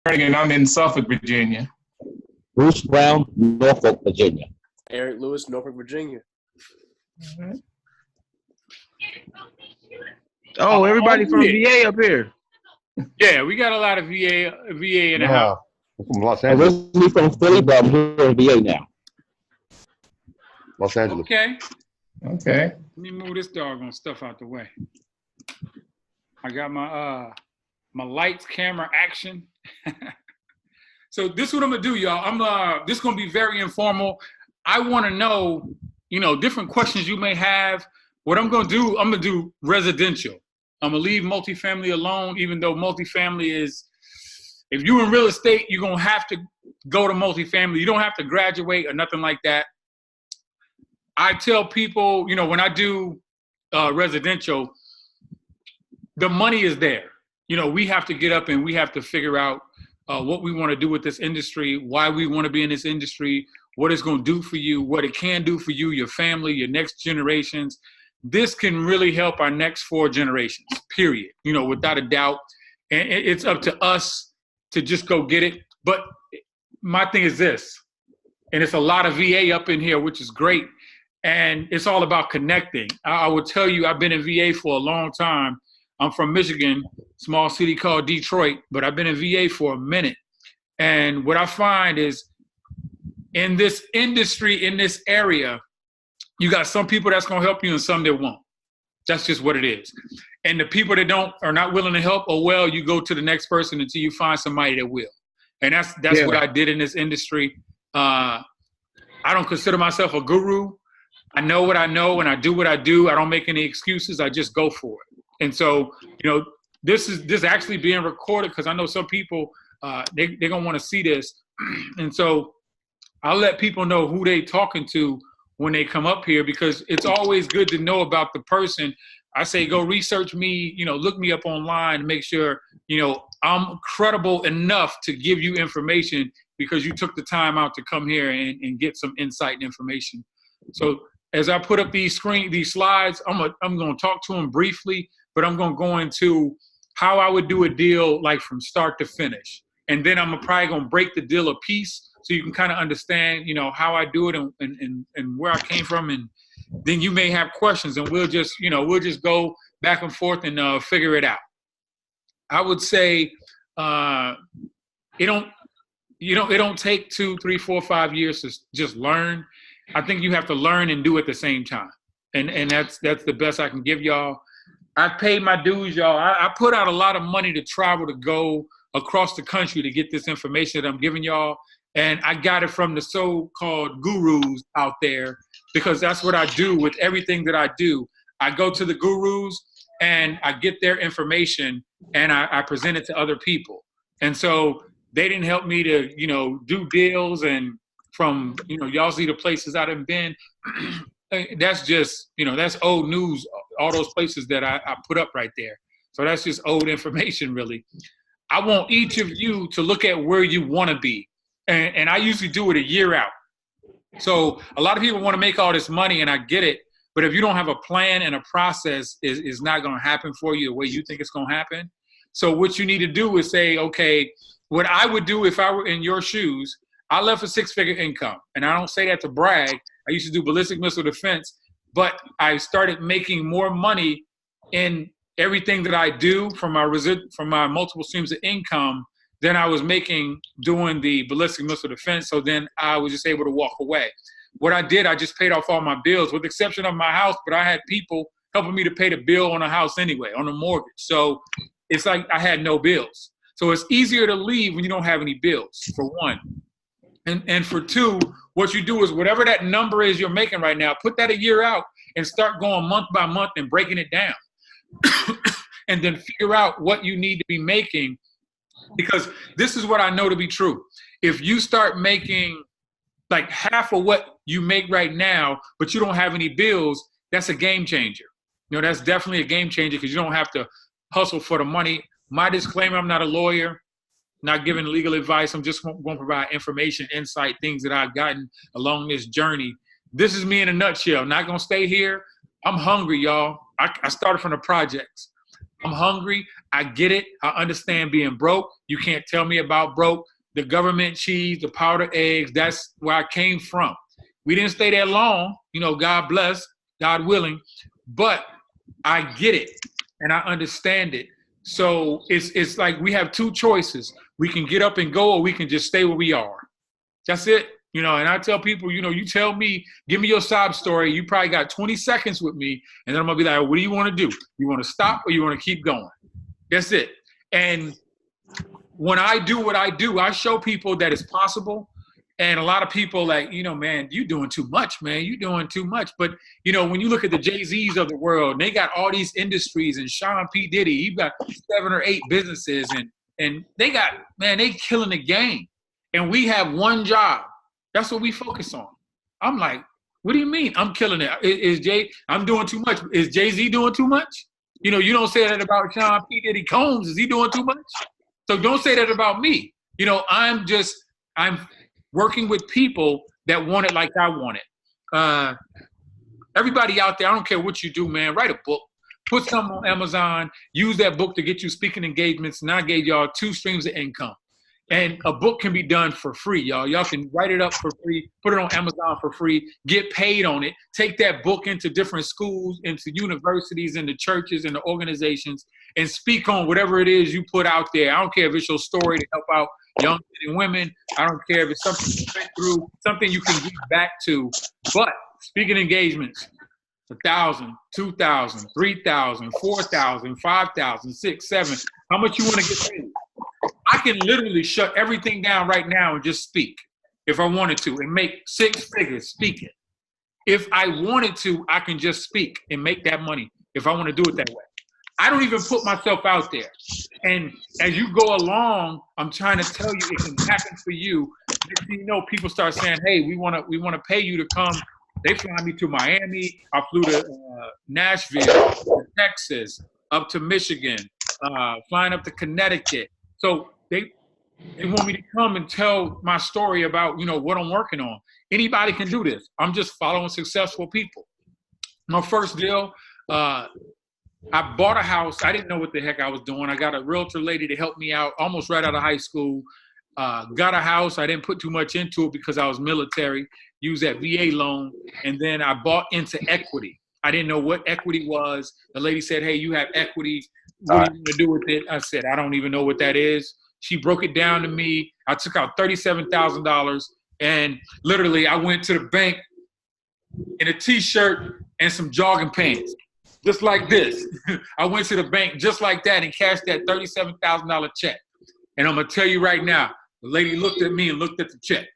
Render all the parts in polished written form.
And I'm in Suffolk, Virginia. Bruce Brown, Norfolk, Virginia. Eric Lewis, Norfolk, Virginia. Oh, everybody from VA up here. Yeah, we got a lot of VA in the house. From Los Angeles. Originally from Philly, but I'm here in VA now. Los Angeles. Okay. Okay. Let me move this doggone stuff out the way. I got my my lights, camera, action. So this is what I'm gonna do, y'all. This is gonna be very informal. I want to know, different questions you may have. What I'm gonna do residential. I'm gonna leave multifamily alone, even though multifamily is, if you're in real estate, you're gonna have to go to multifamily. You don't have to graduate or nothing like that. I tell people, when I do residential, the money is there. We have to get up and we have to figure out what we want to do with this industry, why we want to be in this industry, what it's going to do for you, what it can do for you, your family, your next generations. This can really help our next 4 generations, period, without a doubt. And it's up to us to just go get it. But my thing is this, and it's a lot of VA up in here, which is great. And it's all about connecting. I will tell you, I've been in VA for a long time. I'm from Michigan, small city called Detroit, but I've been in VA for a minute. And what I find is in this industry, in this area, you got some people that's going to help you and some that won't. That's just what it is. And the people that are not willing to help, you go to the next person until you find somebody that will. And that's what I did in this industry. I don't consider myself a guru. I know what I know and I do what I do. I don't make any excuses. I just go for it. And so, this is actually being recorded because I know some people, they're going to want to see this. And so I'll let people know who they talking to when they come up here, because it's always good to know about the person. I say, go research me, look me up online, make sure, I'm credible enough to give you information because you took the time out to come here and get some insight and information. So as I put up these slides, I'm going to talk to them briefly, but I'm going to go into how I would do a deal like from start to finish. And then I'm probably going to break the deal a piece so you can kind of understand, how I do it and where I came from. And then you may have questions and we'll just go back and forth and figure it out. I would say it don't take 2, 3, 4, 5 years to just learn. I think you have to learn and do at the same time. And that's the best I can give y'all. I've paid my dues, y'all. I put out a lot of money to travel, to go across the country to get this information that I'm giving y'all. And I got it from the so-called gurus out there, because that's what I do with everything that I do. I go to the gurus and I get their information and I present it to other people. And so they didn't help me to, do deals, and from, y'all see the places I done been. That's just, that's old news, all those places that I put up right there. So that's just old information, really. I want each of you to look at where you want to be. And I usually do it a year out. So a lot of people want to make all this money, and I get it. But if you don't have a plan and a process, is not going to happen for you the way you think it's going to happen. So what you need to do is say, okay, what I would do if I were in your shoes, I left a 6-figure income. And I don't say that to brag. I used to do ballistic missile defense, but I started making more money in everything that I do from my multiple streams of income than I was making doing the ballistic missile defense. So then I was just able to walk away. What I did, I just paid off all my bills, with the exception of my house, but I had people helping me to pay the bill on the house anyway, on the mortgage. So it's like I had no bills. So it's easier to leave when you don't have any bills, for one. And for two, what you do is whatever that number is you're making right now, put that a year out and start going month by month and breaking it down. And then figure out what you need to be making, because this is what I know to be true. If you start making like half of what you make right now, but you don't have any bills, that's a game changer. That's definitely a game changer, because you don't have to hustle for the money. My disclaimer, I'm not a lawyer, not giving legal advice. I'm just going to provide information, insight, things that I've gotten along this journey. This is me in a nutshell. Not going to stay here. I'm hungry, y'all. I started from the projects. I'm hungry. I get it. I understand being broke. You can't tell me about broke. The government cheese, the powdered eggs, that's where I came from. We didn't stay there long, God bless, God willing, but I get it and I understand it. So it's like we have two choices. We can get up and go, or we can just stay where we are. That's it. And I tell people, you tell me, give me your sob story. You probably got 20 seconds with me. And then I'm going to be like, what do you want to do? You want to stop or you want to keep going? That's it. And when I do what I do, I show people that it's possible. And a lot of people like, man, you doing too much, man. You doing too much. But, when you look at the Jay-Z's of the world, they got all these industries, and Sean P. Diddy, he got 7 or 8 businesses, and they got, man, they killing the game. And we have one job. That's what we focus on. I'm like, what do you mean? I'm killing it. I'm doing too much. Is Jay-Z doing too much? You don't say that about Sean P. Diddy Combs. Is he doing too much? So don't say that about me. I'm working with people that want it like I want it. Everybody out there, I don't care what you do, man, write a book. Put something on Amazon. Use that book to get you speaking engagements. And I gave y'all 2 streams of income. And a book can be done for free, y'all. Y'all can write it up for free, put it on Amazon for free, get paid on it, take that book into different schools, into universities, into churches, into organizations, and speak on whatever it is you put out there. I don't care if it's your story to help out young men and women. I don't care if it's something you went through, something you can give back to. But speaking engagements, 1,000, 2,000, 3,000, 4,000, 5,000, 6, 7. How much you want to get paid? I can literally shut everything down right now and just speak if I wanted to and make 6 figures speaking. If I wanted to, I can just speak and make that money if I want to do it that way. I don't even put myself out there. And as you go along, I'm trying to tell you it can happen for you. People start saying, hey, we want to pay you to come. They fly me to Miami. I flew to Nashville, to Texas, up to Michigan, flying up to Connecticut. So they want me to come and tell my story about, what I'm working on. Anybody can do this. I'm just following successful people. My first deal, I bought a house. I didn't know what the heck I was doing. I got a realtor lady to help me out almost right out of high school. Got a house. I didn't put too much into it because I was military. Used that VA loan. And then I bought into equity. I didn't know what equity was. The lady said, hey, you have equity. What are you going to do with it? I said, I don't even know what that is. She broke it down to me. I took out $37,000. And literally, I went to the bank in a T-shirt and some jogging pants, just like this. I went to the bank just like that and cashed that $37,000 check. And I'm going to tell you right now, the lady looked at me and looked at the check.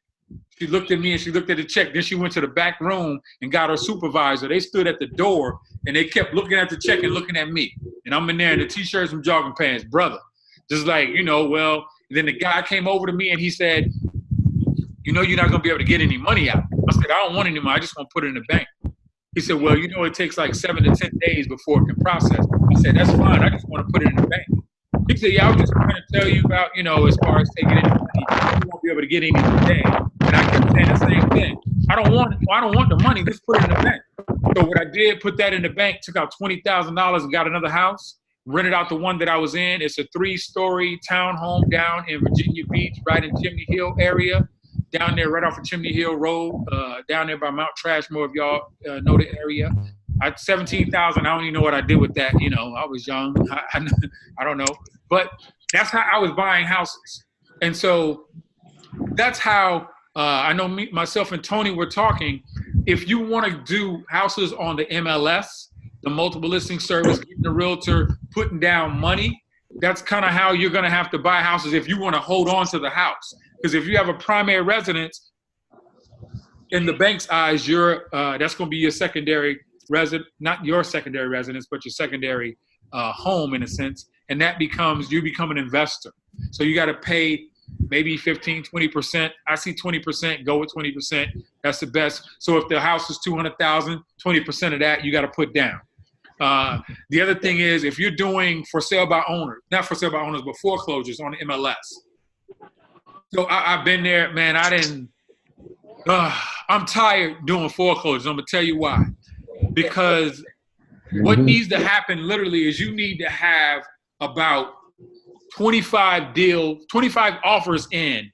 She looked at me and she looked at the check. Then she went to the back room and got her supervisor. They stood at the door and they kept looking at the check and looking at me. And I'm in there in the T-shirts and jogging pants, brother. Just like, well, then the guy came over to me and he said, you're not going to be able to get any money out. I said, I don't want any money. I just want to put it in the bank. He said, well, it takes like 7 to 10 days before it can process. I said, that's fine. I just want to put it in the bank. He said, yeah, I was just trying to tell you about, as far as taking any money, you won't be able to get any today. And I kept saying the same thing. I don't want the money. Just put it in the bank. So what I did, put that in the bank, took out $20,000 and got another house, rented out the one that I was in. It's a 3-story townhome down in Virginia Beach, right in Chimney Hill area, down there right off of Chimney Hill Road, down there by Mount Trashmore, if y'all know the area. I had $17,000. I don't even know what I did with that. I was young. I don't know. But that's how I was buying houses. And so that's how I know myself and Tony were talking. If you want to do houses on the MLS, the multiple listing service, getting the realtor, putting down money, that's kind of how you're going to have to buy houses if you want to hold on to the house. Because if you have a primary residence, in the bank's eyes, that's going to be your secondary resident, not your secondary residence, but your secondary home in a sense. And that you become an investor. So you got to pay maybe 15, 20%. I see 20%, go with 20%. That's the best. So if the house is $200,000, 20% of that you got to put down. The other thing is if you're doing for sale by owners, not for sale by owners, but foreclosures on the MLS. So I've been there, man. I'm tired doing foreclosures. I'm going to tell you why. Because What needs to happen literally is you need to have about 25 offers in.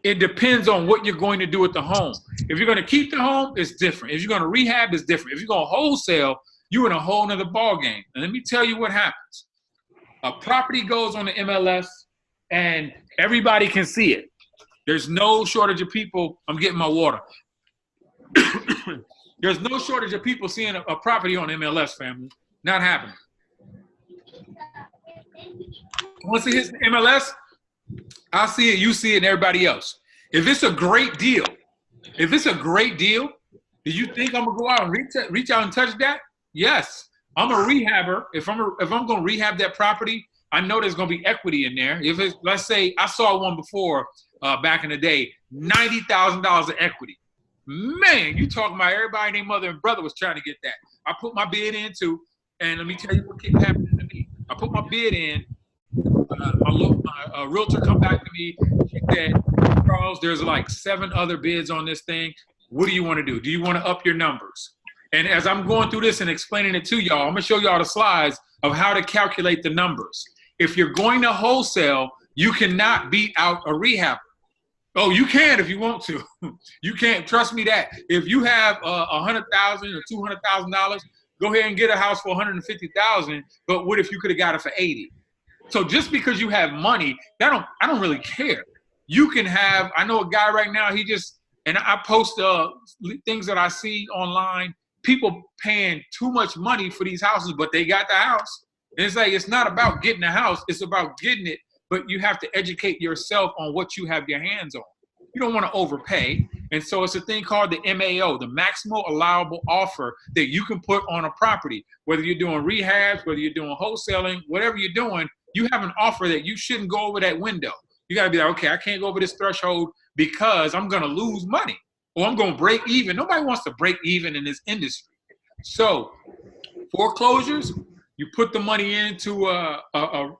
It depends on what you're going to do with the home. If you're going to keep the home, it's different. If you're going to rehab, it's different. If you're going to wholesale, you're in a whole nother ball game. And let me tell you what happens. A property goes on the MLS and everybody can see it. There's no shortage of people. I'm getting my water. There's no shortage of people seeing a property on MLS, family. Not happening. Once it hits the MLS, I see it, you see it, and everybody else. If it's a great deal, do you think I'm gonna go out and reach out and touch that? Yes, I'm a rehabber. If I'm gonna rehab that property, I know there's gonna be equity in there. If it's, let's say I saw one before back in the day, $90,000 of equity. Man, you talking about everybody and their mother and brother was trying to get that. I put my bid in too, and let me tell you what kept happening to me. I put my bid in. My realtor come back to me. She said, Charles, there's like 7 other bids on this thing. What do you want to do? Do you want to up your numbers? And as I'm going through this and explaining it to y'all, I'm going to show y'all the slides of how to calculate the numbers. If you're going to wholesale, you cannot beat out a rehabber. Oh, you can if you want to. You can't. Trust me that. If you have $100,000 or $200,000, go ahead and get a house for $150,000. But what if you could have got it for $80,000? So just because you have money, I don't really care. You can have, I know a guy right now, and I post things that I see online, people paying too much money for these houses, but they got the house. And it's like, it's not about getting a house, it's about getting it, but you have to educate yourself on what you have your hands on. You don't want to overpay. And so it's a thing called the MAO, the maximal allowable offer that you can put on a property. Whether you're doing rehabs, whether you're doing wholesaling, whatever you're doing, you have an offer that you shouldn't go over that window. You got to be like, okay, I can't go over this threshold because I'm going to lose money or I'm going to break even. Nobody wants to break even in this industry. So foreclosures, you put the money into a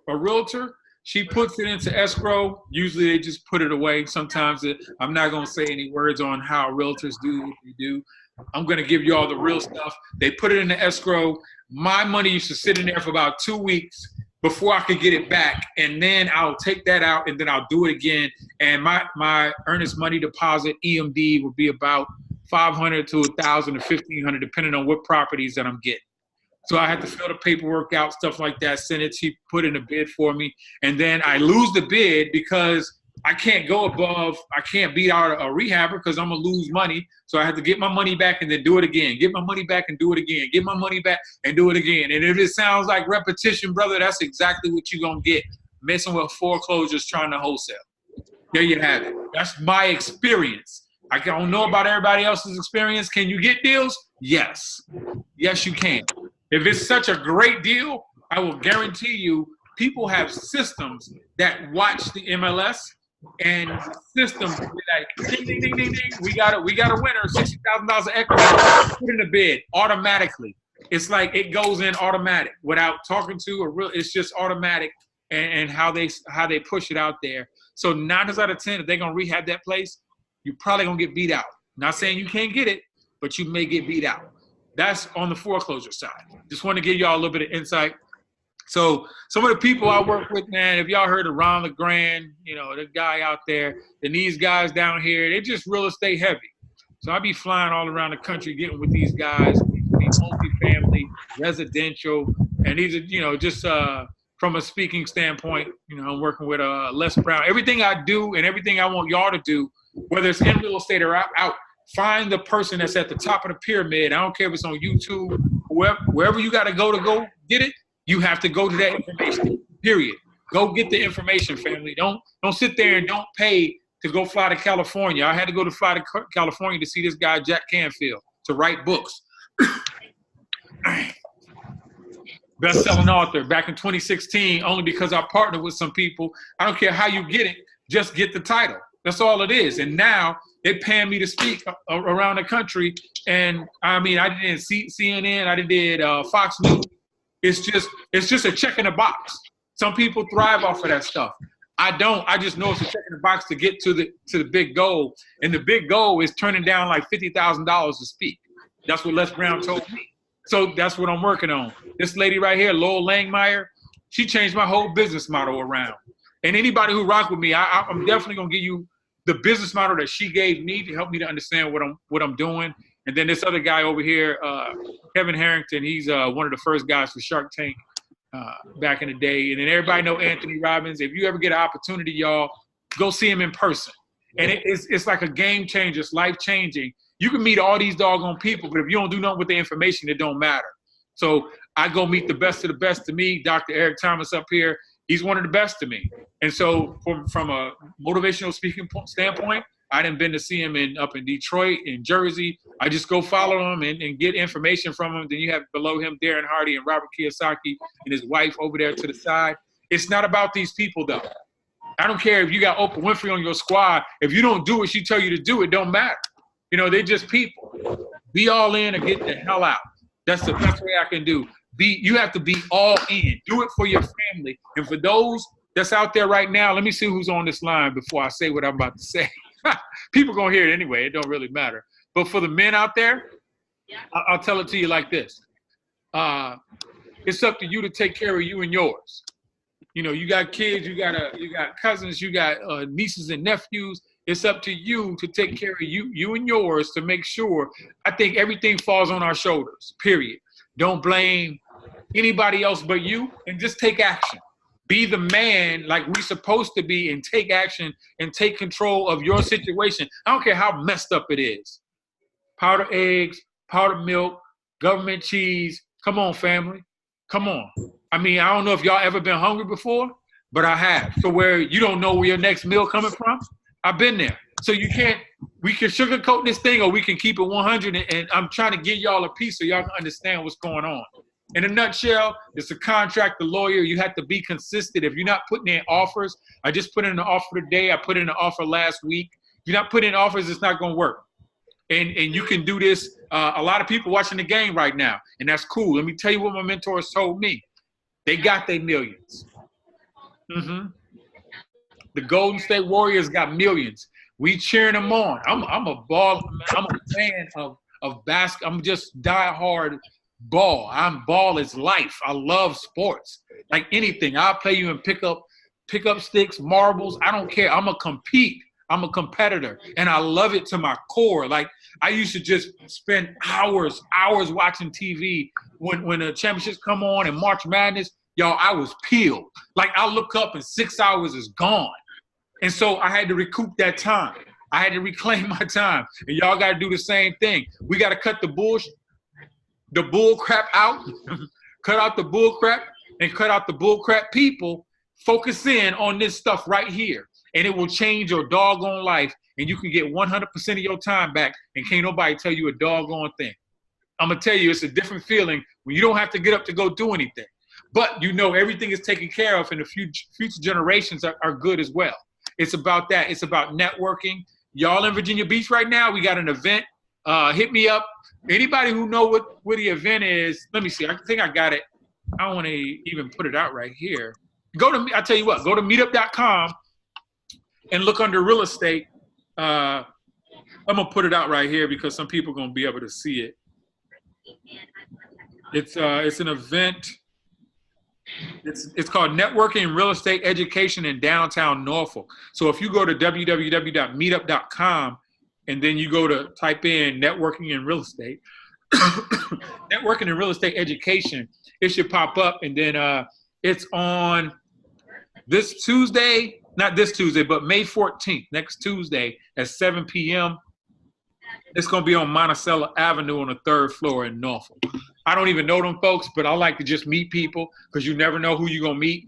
realtor. She puts it into escrow. Usually they just put it away. Sometimes I'm not going to say any words on how realtors do what they do. I'm going to give you all the real stuff. They put it in the escrow. My money used to sit in there for about 2 weeks before I could get it back. And then I'll take that out and then I'll do it again. And my earnest money deposit, EMD, would be about $500 to $1,000 to $1,500, depending on what properties that I'm getting. So I had to fill the paperwork out, stuff like that, send it, she put in a bid for me. And then I lose the bid because I can't go above, I can't beat out a rehabber because I'm going to lose money. So I have to get my money back and then do it again. Get my money back and do it again. Get my money back and do it again. And if it sounds like repetition, brother, that's exactly what you're going to get messing with foreclosures trying to wholesale. There you have it. That's my experience. I don't know about everybody else's experience. Can you get deals? Yes. Yes, you can. If it's such a great deal, I will guarantee you people have systems that watch the MLS and systems will be like, ding, ding, ding, ding, ding. We got a winner, $60,000 of equity, put in the bid automatically. It's like it goes in automatic without talking to a real, it's just automatic and how they push it out there. So 9 times out of 10, if they're going to rehab that place, you're probably going to get beat out. Not saying you can't get it, but you may get beat out. That's on the foreclosure side. Just want to give y'all a little bit of insight. So some of the people I work with, man, if y'all heard of Ron LeGrand, the guy out there, and these guys down here, they're just real estate heavy. So I be flying all around the country getting with these guys, these multifamily, residential, and these are, just from a speaking standpoint, I'm working with Les Brown. Everything I do and everything I want y'all to do, whether it's in real estate or out, find the person that's at the top of the pyramid. I don't care if it's on YouTube, wherever you got to go get it. You have to go to that information, period. Go get the information, family. Don't sit there and don't pay to go fly to California. I had to fly to California to see this guy, Jack Canfield, to write books. Best-selling author back in 2016, only because I partnered with some people. I don't care how you get it, just get the title. That's all it is. And now they're paying me to speak around the country. And I mean, I did CNN, I did Fox News. It's just a check in the box. Some people thrive off of that stuff. I don't. I just know it's a check in the box to get to the big goal. And the big goal is turning down like $50,000 to speak. That's what Les Brown told me. So that's what I'm working on. This lady right here, Lowell Langmeyer, she changed my whole business model around. And anybody who rock with me, I'm definitely gonna give you the business model that she gave me to help me to understand what I'm doing. And then this other guy over here, Kevin Harrington, he's one of the first guys for Shark Tank back in the day. And then everybody know Anthony Robbins. If you ever get an opportunity, y'all, go see him in person. And it's like a game changer. It's life-changing. You can meet all these doggone people, but if you don't do nothing with the information, it don't matter. So I go meet the best of the best to me. Dr. Eric Thomas up here, he's one of the best to me. And so from a motivational speaking standpoint, I done been to see him up in Detroit, in Jersey. I just go follow him and get information from him. Then you have below him Darren Hardy and Robert Kiyosaki and his wife over there to the side. It's not about these people, though. I don't care if you got Oprah Winfrey on your squad. If you don't do what she tell you to do, it don't matter. You know, they're just people. Be all in or get the hell out. That's the best way I can do. You have to be all in. Do it for your family. And for those that's out there right now, let me see who's on this line before I say what I'm about to say. People gonna hear it anyway. It don't really matter. But for the men out there, I'll tell it to you like this. It's up to you to take care of you and yours. You know, you got kids, you got cousins, you got nieces and nephews. It's up to you to take care of you and yours to make sure. I think everything falls on our shoulders, period. Don't blame anybody else but you, and just take action. Be the man like we supposed to be and take action and take control of your situation. I don't care how messed up it is. Powdered eggs, powdered milk, government cheese. Come on, family. Come on. I mean, I don't know if y'all ever been hungry before, but I have. So where you don't know where your next meal coming from, I've been there. So we can sugarcoat this thing or we can keep it 100. And I'm trying to give y'all a piece so y'all can understand what's going on. In a nutshell, it's a contract, the lawyer. You have to be consistent. If you're not putting in offers, I just put in an offer today. I put in an offer last week. If you're not putting in offers, it's not going to work. And you can do this. A lot of people watching the game right now, and that's cool. Let me tell you what my mentors told me. They got their millions. The Golden State Warriors got millions. We cheering them on. I'm a fan of basketball. I'm just diehard ball. Ball is life. I love sports. Like anything. I'll play you in pick up sticks, marbles. I don't care. I'm a competitor, and I love it to my core. Like I used to just spend hours watching TV when the championships come on and March Madness. Y'all, I was peeled. Like I look up and 6 hours is gone. And so I had to recoup that time. I had to reclaim my time. And y'all got to do the same thing. We got to cut the bull crap out, cut out the bull crap and cut out the bull crap people. Focus in on this stuff right here. And it will change your doggone life. And you can get 100% of your time back. And can't nobody tell you a doggone thing. I'm going to tell you, it's a different feeling when you don't have to get up to go do anything. But you know everything is taken care of and the future generations are good as well. It's about that. It's about networking. Y'all in Virginia Beach right now, we got an event. Hit me up. Anybody who know what the event is, let me see. I think I got it. I don't want to even put it out right here. I tell you what, go to meetup.com and look under real estate. I'm going to put it out right here because some people are going to be able to see it. It's an event. It's called Networking and Real Estate Education in Downtown Norfolk. So if you go to www.meetup.com and then you go to type in networking and real estate, networking and real estate education, it should pop up. And then it's on this Tuesday, not this Tuesday, but May 14th, next Tuesday at 7 p.m. It's going to be on Monticello Avenue on the 3rd floor in Norfolk. I don't even know them folks, but I like to just meet people because you never know who you're going to meet.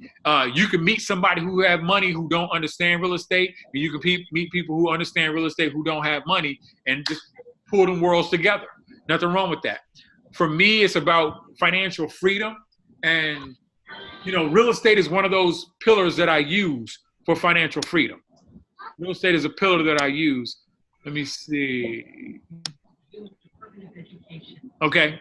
You can meet somebody who have money who don't understand real estate, and you can meet people who understand real estate who don't have money and just pull them worlds together. Nothing wrong with that. For me, it's about financial freedom. And, you know, real estate is one of those pillars that I use for financial freedom. Real estate is a pillar that I use. Let me see. Okay.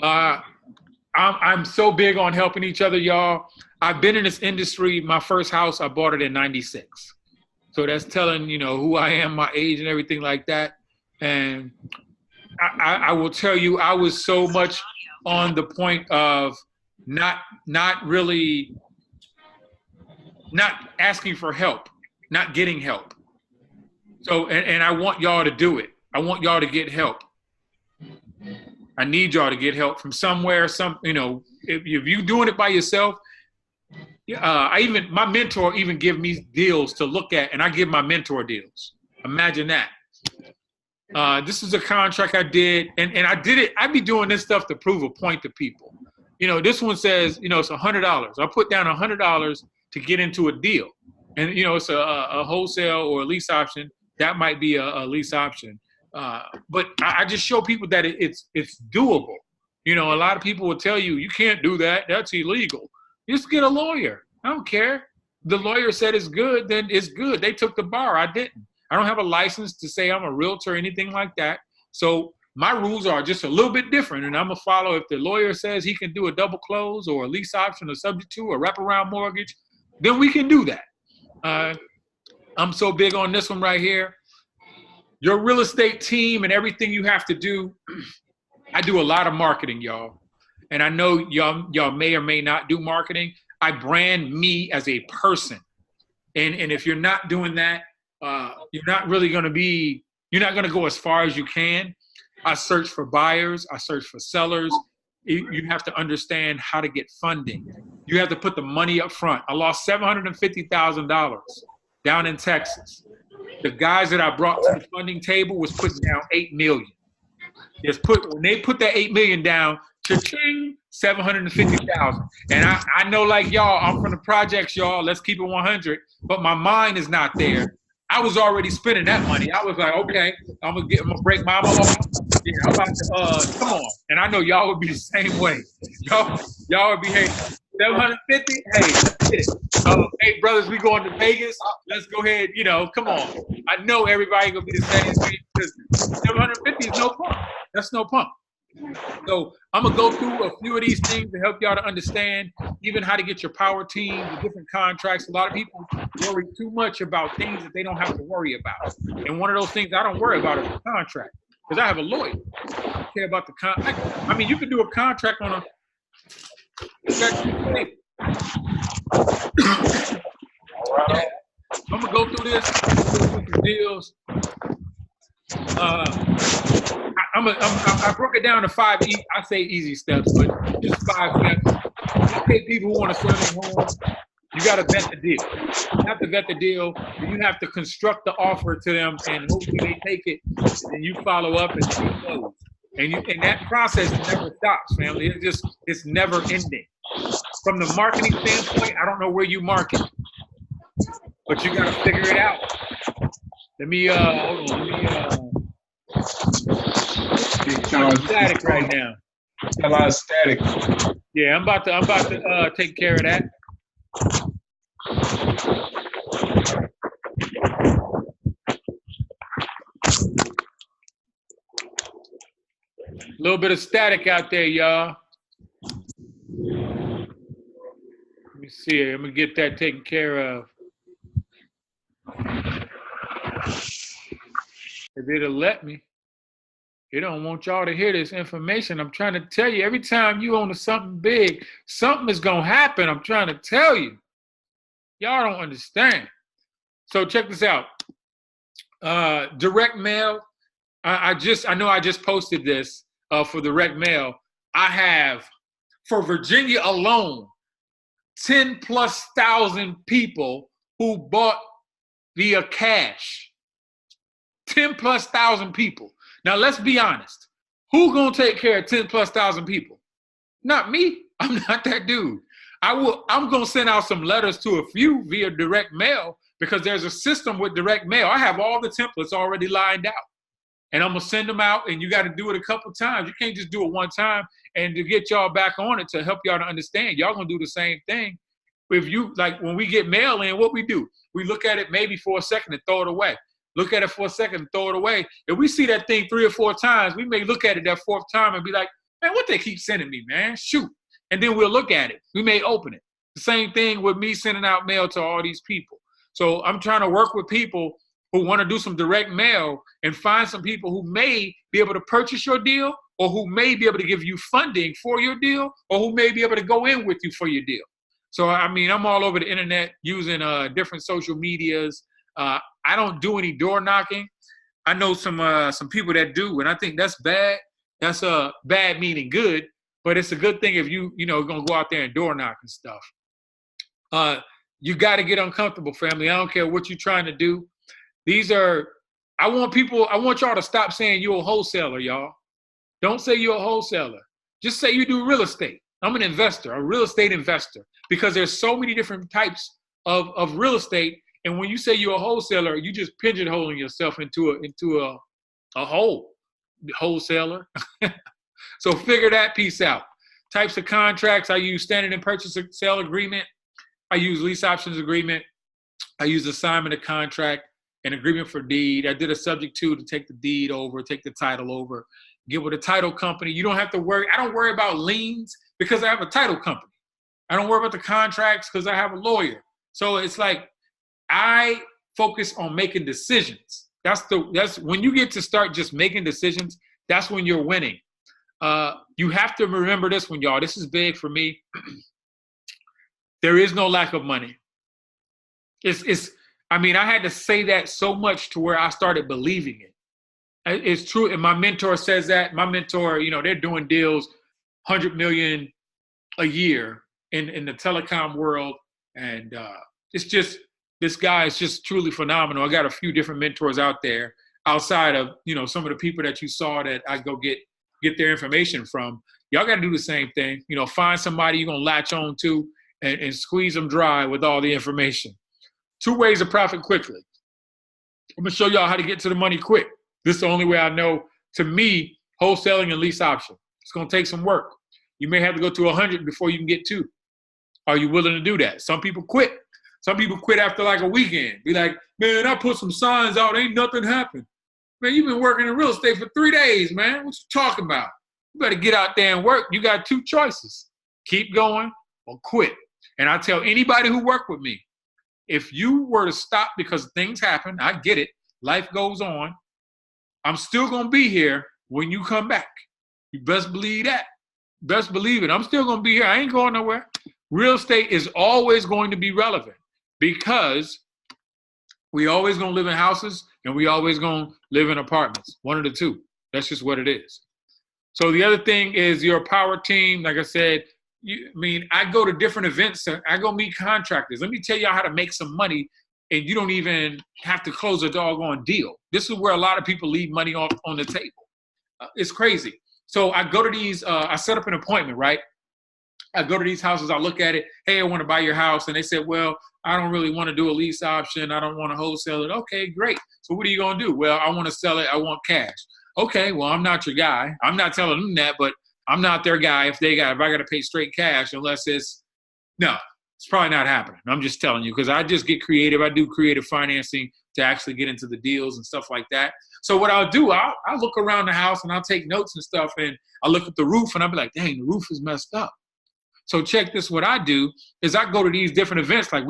I'm so big on helping each other, y'all. I've been in this industry. My first house, I bought it in 96. So that's telling, you know, who I am, my age and everything like that. And I will tell you, I was so much on the point of not asking for help, not getting help. So, and I want y'all to do it. I want y'all to get help. I need y'all to get help from somewhere. If you doing it by yourself, my mentor even give me deals to look at, and I give my mentor deals. Imagine that. This is a contract I did, and I did it. I be doing this stuff to prove a point to people. This one says, it's $100. I put down $100 to get into a deal, and it's a wholesale or a lease option. That might be a lease option, but I just show people that it's doable. A lot of people will tell you can't do that. That's illegal. Just get a lawyer. I don't care. The lawyer said it's good, then it's good. They took the bar. I didn't. I don't have a license to say I'm a realtor or anything like that. So my rules are just a little bit different, and I'm going to follow. If the lawyer says he can do a double close or a lease option or subject to a wraparound mortgage, then we can do that. I'm so big on this one right here. Your real estate team and everything you have to do. I do a lot of marketing, y'all. And I know y'all may or may not do marketing. I brand me as a person. And if you're not doing that, you're not going to go as far as you can. I search for buyers. I search for sellers. You have to understand how to get funding. You have to put the money up front. I lost $750,000 down in Texas. The guys that I brought to the funding table was putting down $8 million. When they put that $8 million down, cha-ching, $750,000. And I know, like y'all, I'm from the projects, y'all. Let's keep it 100. But my mind is not there. I was already spending that money. I was like, okay, I'm gonna break mama off. Yeah, I'm about to come on. And I know y'all would be the same way. Y'all would be, hey, 750. Hey, let's get it. Hey, brothers, we going to Vegas. Let's go ahead. Come on. I know everybody gonna be the same way. 750 is no pump. That's no pump. So I'm gonna go through a few of these things to help y'all to understand even how to get your power team, the different contracts. A lot of people worry too much about things that they don't have to worry about. And one of those things I don't worry about is the contract, because I have a lawyer. I don't care about the contract. I mean, you can do a contract on a. I'm gonna go through this, go through some deals. I broke it down to 5 I say easy steps, but just 5 steps. Okay, people who want to sell their home, you got to vet the deal. You have to vet the deal. You have to construct the offer to them, and hopefully they take it. And you follow up and you close. And that process never stops, family. It's never ending. From the marketing standpoint, I don't know where you market, but you got to figure it out. Let me hold on. Static right now. A lot of static. Yeah, I'm about to take care of that. A little bit of static out there, y'all. Let me see. I'm gonna get that taken care of. If it'll let me. They don't want y'all to hear this information. I'm trying to tell you, every time you own something big, something is going to happen. I'm trying to tell you. Y'all don't understand. So check this out. Direct mail. I know I just posted this for direct mail. I have, for Virginia alone, 10,000+ people who bought via cash. 10,000+ people. Now, let's be honest. Who gonna take care of 10,000+ people? Not me. I'm not that dude. I'm gonna send out some letters to a few via direct mail, because there's a system with direct mail. I have all the templates already lined out, and I'm gonna send them out. And you got to do it a couple times. You can't just do it one time. And to get y'all back on it, to help y'all to understand, y'all gonna do the same thing. If you, like, when we get mail in, what we do? We look at it maybe for a second and throw it away. Look at it for a second and throw it away. If we see that thing 3 or 4 times, we may look at it that 4th time and be like, man, what they keep sending me, man? Shoot. And then we'll look at it. We may open it. The same thing with me sending out mail to all these people. So I'm trying to work with people who want to do some direct mail and find some people who may be able to purchase your deal, or who may be able to give you funding for your deal, or who may be able to go in with you for your deal. So, I mean, I'm all over the internet using different social medias. I don't do any door knocking. I know some people that do, and I think that's bad. That's bad meaning good, but it's a good thing if you gonna go out there and door knock and stuff. You got to get uncomfortable, family. I don't care what you're trying to do. I want y'all to stop saying you're a wholesaler, y'all. Don't say you're a wholesaler. Just say you do real estate. I'm an investor, a real estate investor, because there's so many different types of real estate. And when you say you're a wholesaler, you just pigeonholing yourself into a wholesaler. So figure that piece out. Types of contracts, I use standard and purchase sale agreement. I use lease options agreement. I use assignment of contract, an agreement for deed. I did a subject to take the deed over, take the title over, get with a title company. You don't have to worry. I don't worry about liens because I have a title company. I don't worry about the contracts because I have a lawyer. So it's like I focus on making decisions. That's when you get to start just making decisions, that's when you're winning. You have to remember this one, y'all. This is big for me. There is no lack of money. I had to say that so much to where I started believing it. It's true. And my mentor says that. My mentor, they're doing deals, 100 million a year in the telecom world. And it's just, this guy is just truly phenomenal. I got a few different mentors out there outside of, some of the people that you saw that I go get their information from. Y'all got to do the same thing. Find somebody you're going to latch on to and squeeze them dry with all the information. 2 ways to profit quickly. I'm going to show y'all how to get to the money quick. This is the only way I know. To me, wholesaling and lease option. It's going to take some work. You may have to go to 100 before you can get 2. Are you willing to do that? Some people quit. Some people quit after like a weekend. Be like, man, I put some signs out. Ain't nothing happened. Man, you've been working in real estate for 3 days, man. What you talking about? You better get out there and work. You got 2 choices. Keep going or quit. And I tell anybody who work with me, if you were to stop because things happen, I get it. Life goes on. I'm still going to be here when you come back. You best believe that. Best believe it. I'm still going to be here. I ain't going nowhere. Real estate is always going to be relevant because we always going to live in houses and we always going to live in apartments. One of the two. That's just what it is. So the other thing is your power team. Like I said, I go to different events. I go meet contractors. Let me tell y'all how to make some money, and you don't even have to close a doggone deal. This is where a lot of people leave money on the table. It's crazy. So I go to these, I set up an appointment, right? I go to these houses. I look at it. Hey, I want to buy your house. And they said, well, I don't really want to do a lease option. I don't want to wholesale it. Okay, great. So what are you going to do? Well, I want to sell it. I want cash. Okay, well, I'm not your guy. I'm not telling them that, but I'm not their guy if I got to pay straight cash unless it's probably not happening. I'm just telling you because I just get creative. I do creative financing to actually get into the deals and stuff like that. So what I'll do, I'll look around the house and I'll take notes and stuff and I'll look at the roof and I'll be like, dang, the roof is messed up. So check this. What I do is I go to these different events. Like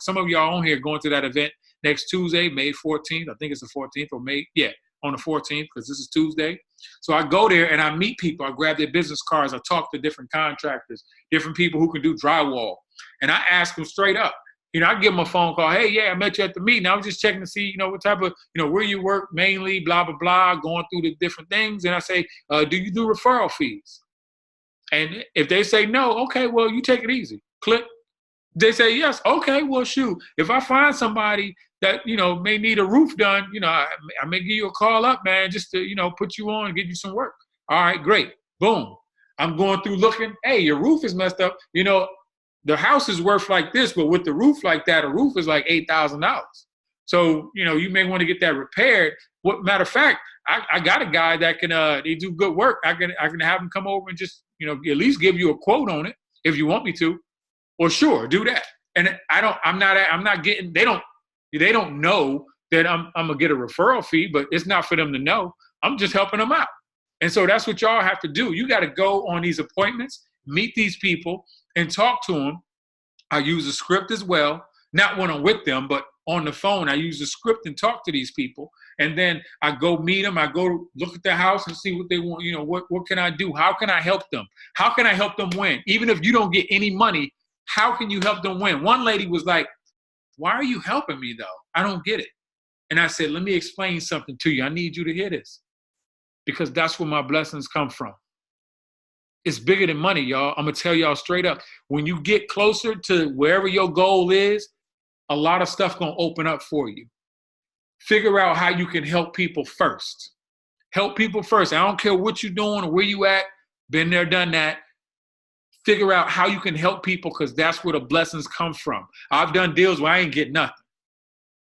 some of y'all on here going to that event next Tuesday, May 14th. I think it's the 14th or May. Yeah, on the 14th because this is Tuesday. So I go there and I meet people. I grab their business cards. I talk to different contractors, different people who can do drywall. And I ask them straight up. I give them a phone call. Hey, yeah, I met you at the meeting. I was just checking to see, what type of, where you work mainly, blah, blah, blah, going through the different things. And I say, do you do referral fees? And if they say no, okay, well, you take it easy. Click. They say yes. Okay, well, shoot. If I find somebody that, may need a roof done, I may give you a call up, man, just to, put you on and give you some work. All right, great. Boom. I'm going through looking. Hey, your roof is messed up. The house is worth like this, but with the roof like that, a roof is like $8,000. So, you may want to get that repaired. Matter of fact, I got a guy that can, they do good work. I can have him come over and just, at least give you a quote on it if you want me to. Or sure, do that. And they don't know that I'm gonna get a referral fee, but it's not for them to know. I'm just helping them out. And so that's what y'all have to do. You got to go on these appointments, meet these people, and talk to them. I use a script as well, not when I'm with them, but on the phone. I use the script and talk to these people. And then I go meet them. I go look at their house and see what they want. You know, what can I do? How can I help them? How can I help them win? Even if you don't get any money, how can you help them win? One lady was like, why are you helping me though? I don't get it. And I said, let me explain something to you. I need you to hear this because that's where my blessings come from. It's bigger than money, y'all. I'm going to tell y'all straight up. When you get closer to wherever your goal is, a lot of stuff going to open up for you. Figure out how you can help people first. Help people first. I don't care what you're doing or where you at. Been there, done that. Figure out how you can help people because that's where the blessings come from. I've done deals where I ain't get nothing.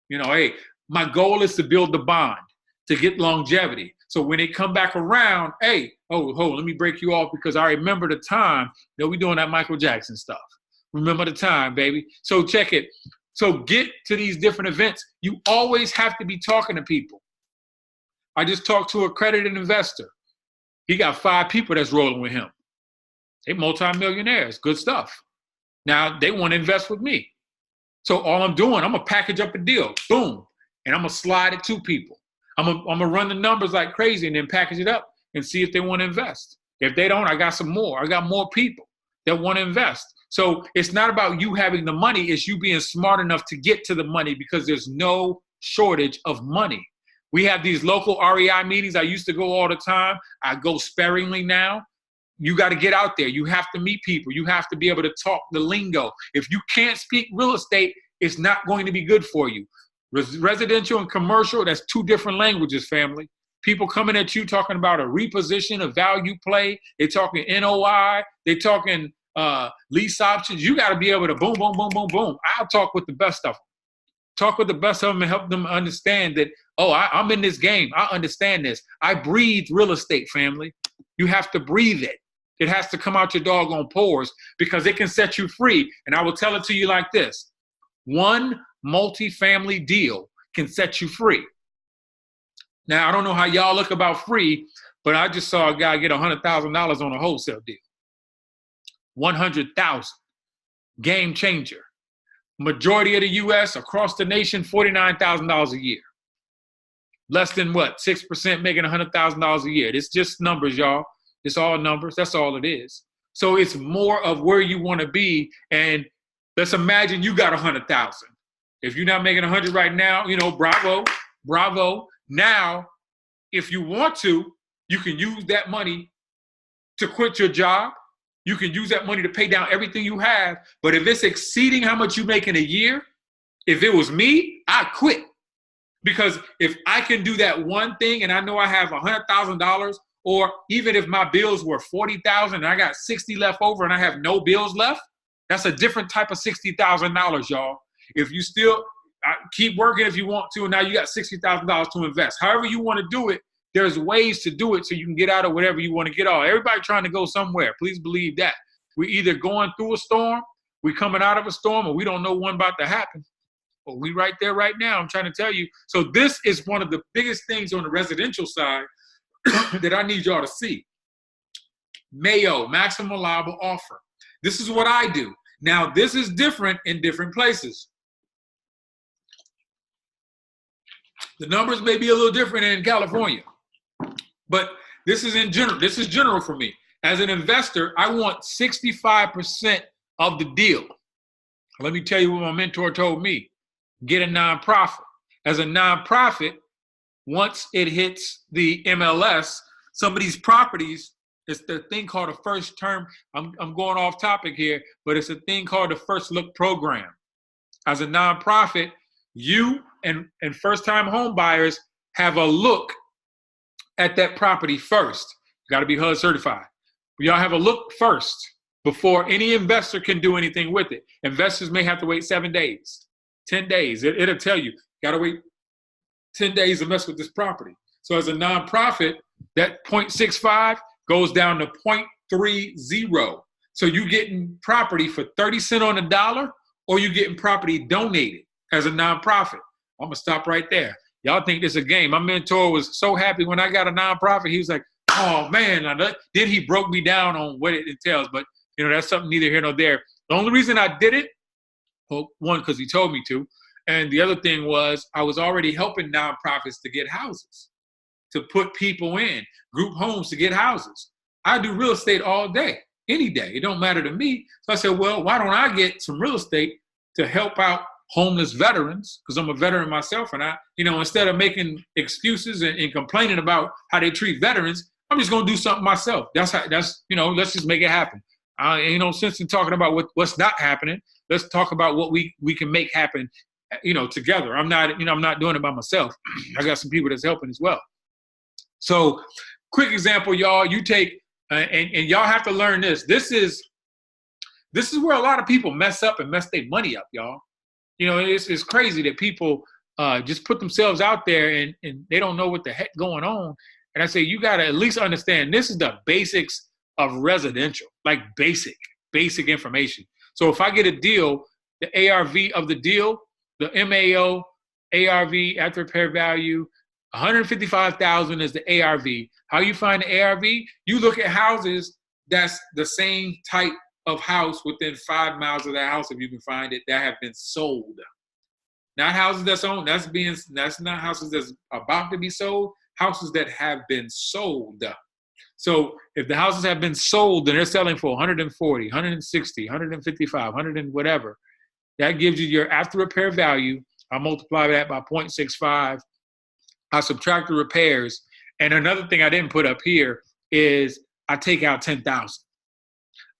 You know, hey, my goal is to build the bond, to get longevity. So when they come back around, hey, let me break you off because I remember the time that we doing that Michael Jackson stuff. Remember the time, baby. So check it. So get to these different events. You always have to be talking to people. I just talked to a accredited investor. He got 5 people that's rolling with him. They multimillionaires, good stuff. Now they want to invest with me. So all I'm doing, I'm going to package up a deal, boom, and I'm going to slide it to people. I'm going to run the numbers like crazy and then package it up and see if they want to invest. If they don't, I got some more. I got more people that want to invest. So it's not about you having the money, it's you being smart enough to get to the money because there's no shortage of money. We have these local REI meetings. I used to go all the time. I go sparingly now. You got to get out there. You have to meet people. You have to be able to talk the lingo. If you can't speak real estate, it's not going to be good for you. Residential and commercial, that's 2 different languages, family. People coming at you talking about a reposition, a value play. They're talking NOI. They're talking lease options. You got to be able to boom, boom, boom, boom, boom. I'll talk with the best of them. Talk with the best of them and help them understand that, I'm in this game. I understand this. I breathe real estate, family. You have to breathe it. It has to come out your doggone pores because it can set you free. And I will tell it to you like this. One multifamily deal can set you free. Now, I don't know how y'all look about free, but I just saw a guy get $100,000 on a wholesale deal. 100,000. Game changer. Majority of the U.S. across the nation, $49,000 a year. Less than 6% making $100,000 a year. It's just numbers, y'all. It's all numbers. That's all it is. So it's more of where you want to be. And let's imagine you got 100,000. If you're not making 100 right now, bravo. Now, if you want to, you can use that money to quit your job. You can use that money to pay down everything you have. But if it's exceeding how much you make in a year, if it was me, I'd quit. Because if I can do that one thing and I know I have $100,000, or even if my bills were $40,000 and I got 60 left over and I have no bills left, that's a different type of $60,000, y'all. If you still keep working if you want to, and now you got $60,000 to invest. However you want to do it, there's ways to do it so you can get out of whatever you want to get out. Everybody trying to go somewhere. Please believe that. We're either going through a storm, we're coming out of a storm, or we don't know when about to happen. But we right there right now, I'm trying to tell you. So this is one of the biggest things on the residential side that I need y'all to see. MAYO, maximum allowable offer. This is what I do. Now, this is different in different places. The numbers may be a little different in California, but this is in general. This is general for me. As an investor, I want 65% of the deal. Let me tell you what my mentor told me. Get a nonprofit. As a nonprofit, once it hits the MLS, some of these properties, it's the thing called a first term. I'm going off topic here, but it's a thing called the first look program. As a nonprofit, you and first-time home buyers have a look at that property first. You got to be HUD certified. Y'all have a look first before any investor can do anything with it. Investors may have to wait 7 days, 10 days. It'll tell you, got to wait 10 days to mess with this property. So as a nonprofit, that 0.65 goes down to 0.30. So you getting property for 30 cents on the dollar, or you getting property donated as a nonprofit. I'm gonna stop right there. Y'all think this is a game. My mentor was so happy when I got a nonprofit. He was like, oh man. Then he broke me down on what it entails, but that's something neither here nor there. The only reason I did it, well, one, because he told me to, And the other thing was I was already helping nonprofits to get houses, to put people in group homes to get houses. I do real estate all day, any day. It don't matter to me. So I said, well, why don't I get some real estate to help out homeless veterans? Because I'm a veteran myself, and I, instead of making excuses and complaining about how they treat veterans, I'm just gonna do something myself. Let's just make it happen. Ain't no sense in talking about what's not happening. Let's talk about what we can make happen, together. I'm not doing it by myself. I got some people that's helping as well. So, quick example, y'all. You take and y'all have to learn this. This is where a lot of people mess up and mess their money up, y'all. It's crazy that people just put themselves out there and they don't know what the heck going on. And I say, you got to at least understand this is the basics of residential, like basic information. So if I get a deal, the ARV of the deal, the MAO, ARV, after repair value, $155,000 is the ARV. How you find the ARV? You look at houses that's the same type of house within 5 miles of that house, if you can find it, that have been sold. Not houses that's owned. That's not houses that's about to be sold. Houses that have been sold. So if the houses have been sold and they're selling for 140, 160, 155, 100 and whatever, that gives you your after repair value. I multiply that by 0.65. I subtract the repairs. And another thing I didn't put up here is I take out 10,000.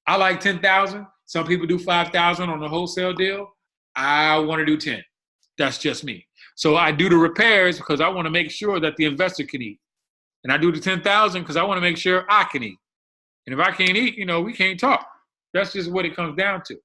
I like 10,000. Some people do 5,000 on a wholesale deal. I want to do 10. That's just me. So I do the repairs because I want to make sure that the investor can eat. And I do the 10,000 because I want to make sure I can eat. And if I can't eat, we can't talk. That's just what it comes down to.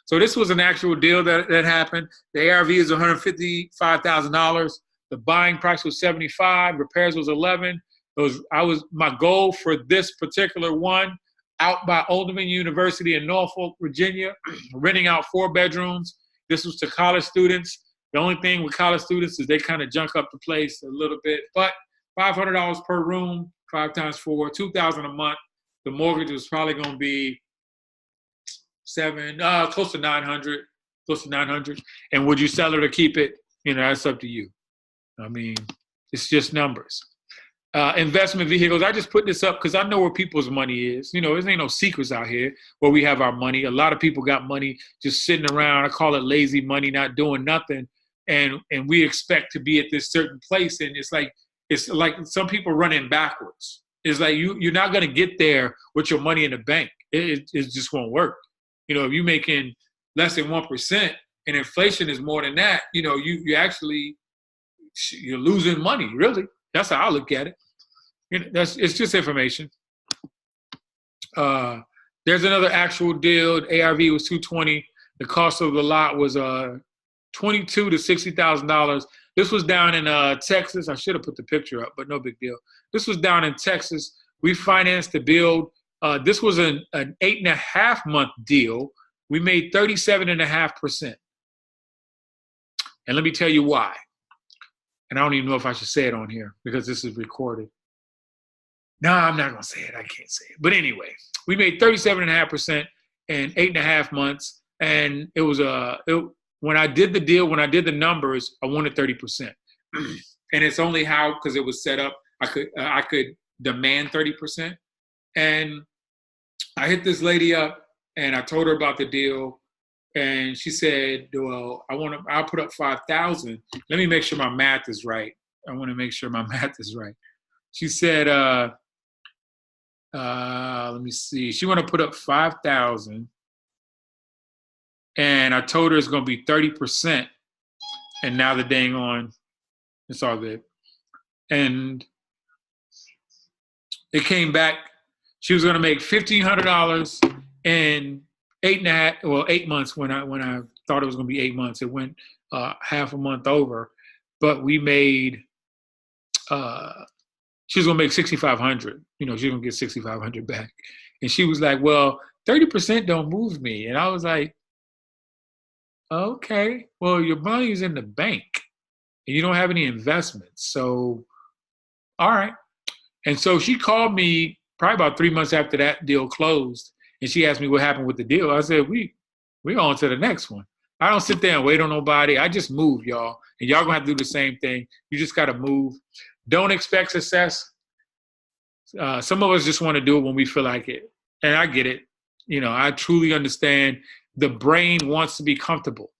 So this was an actual deal that happened. The ARV is $155,000. The buying price was $75,000. Repairs was $11,000. My goal for this particular one, out by Oldham University in Norfolk, Virginia, renting out 4 bedrooms. This was to college students. The only thing with college students is they kind of junk up the place a little bit, but $500 per room, 5 times 4, $2,000 a month. The mortgage was probably going to be close to 900. And would you sell it or keep it? That's up to you. I mean, it's just numbers. Investment vehicles. I just put this up because I know where people's money is. There ain't no secrets out here where we have our money. A lot of people got money just sitting around. I call it lazy money, not doing nothing. And we expect to be at this certain place. And it's like some people running backwards. It's like you're not going to get there with your money in the bank. It just won't work. If you're making less than 1% and inflation is more than that, you're losing money, really. That's how I look at it. It's just information. There's another actual deal. The ARV was $220,000. The cost of the lot was $22,000 to $60,000. This was down in Texas. I should have put the picture up, but no big deal. This was down in Texas. We financed the build. This was an 8.5 month deal. We made 37.5%. And let me tell you why. And I don't even know if I should say it on here because this is recorded. No, I'm not going to say it. I can't say it. But anyway, we made 37.5% in 8.5 months. And it was when I did the deal, when I did the numbers, I wanted 30%. And it's only how, because it was set up, I could demand 30%. And I hit this lady up and I told her about the deal. And she said, well, I'll put up 5,000. Let me make sure my math is right. I want to make sure my math is right. She said, let me see. She want to put up 5,000. And I told her it's going to be 30%. And now the dang on, it's all good. And it came back. She was going to make $1,500 in 8 months when I thought it was going to be 8 months. It went half a month over. But we made, she was going to make $6,500. She was going to get $6,500 back. And she was like, well, 30% don't move me. And I was like, okay, well, your money's in the bank and you don't have any investments. So, all right. And so she called me probably about 3 months after that deal closed. And she asked me what happened with the deal. I said, we on to the next one. I don't sit there and wait on nobody. I just move, y'all. And y'all gonna have to do the same thing. You just gotta move. Don't expect success. Some of us just want to do it when we feel like it. And I get it. You know, I truly understand the brain wants to be comfortable.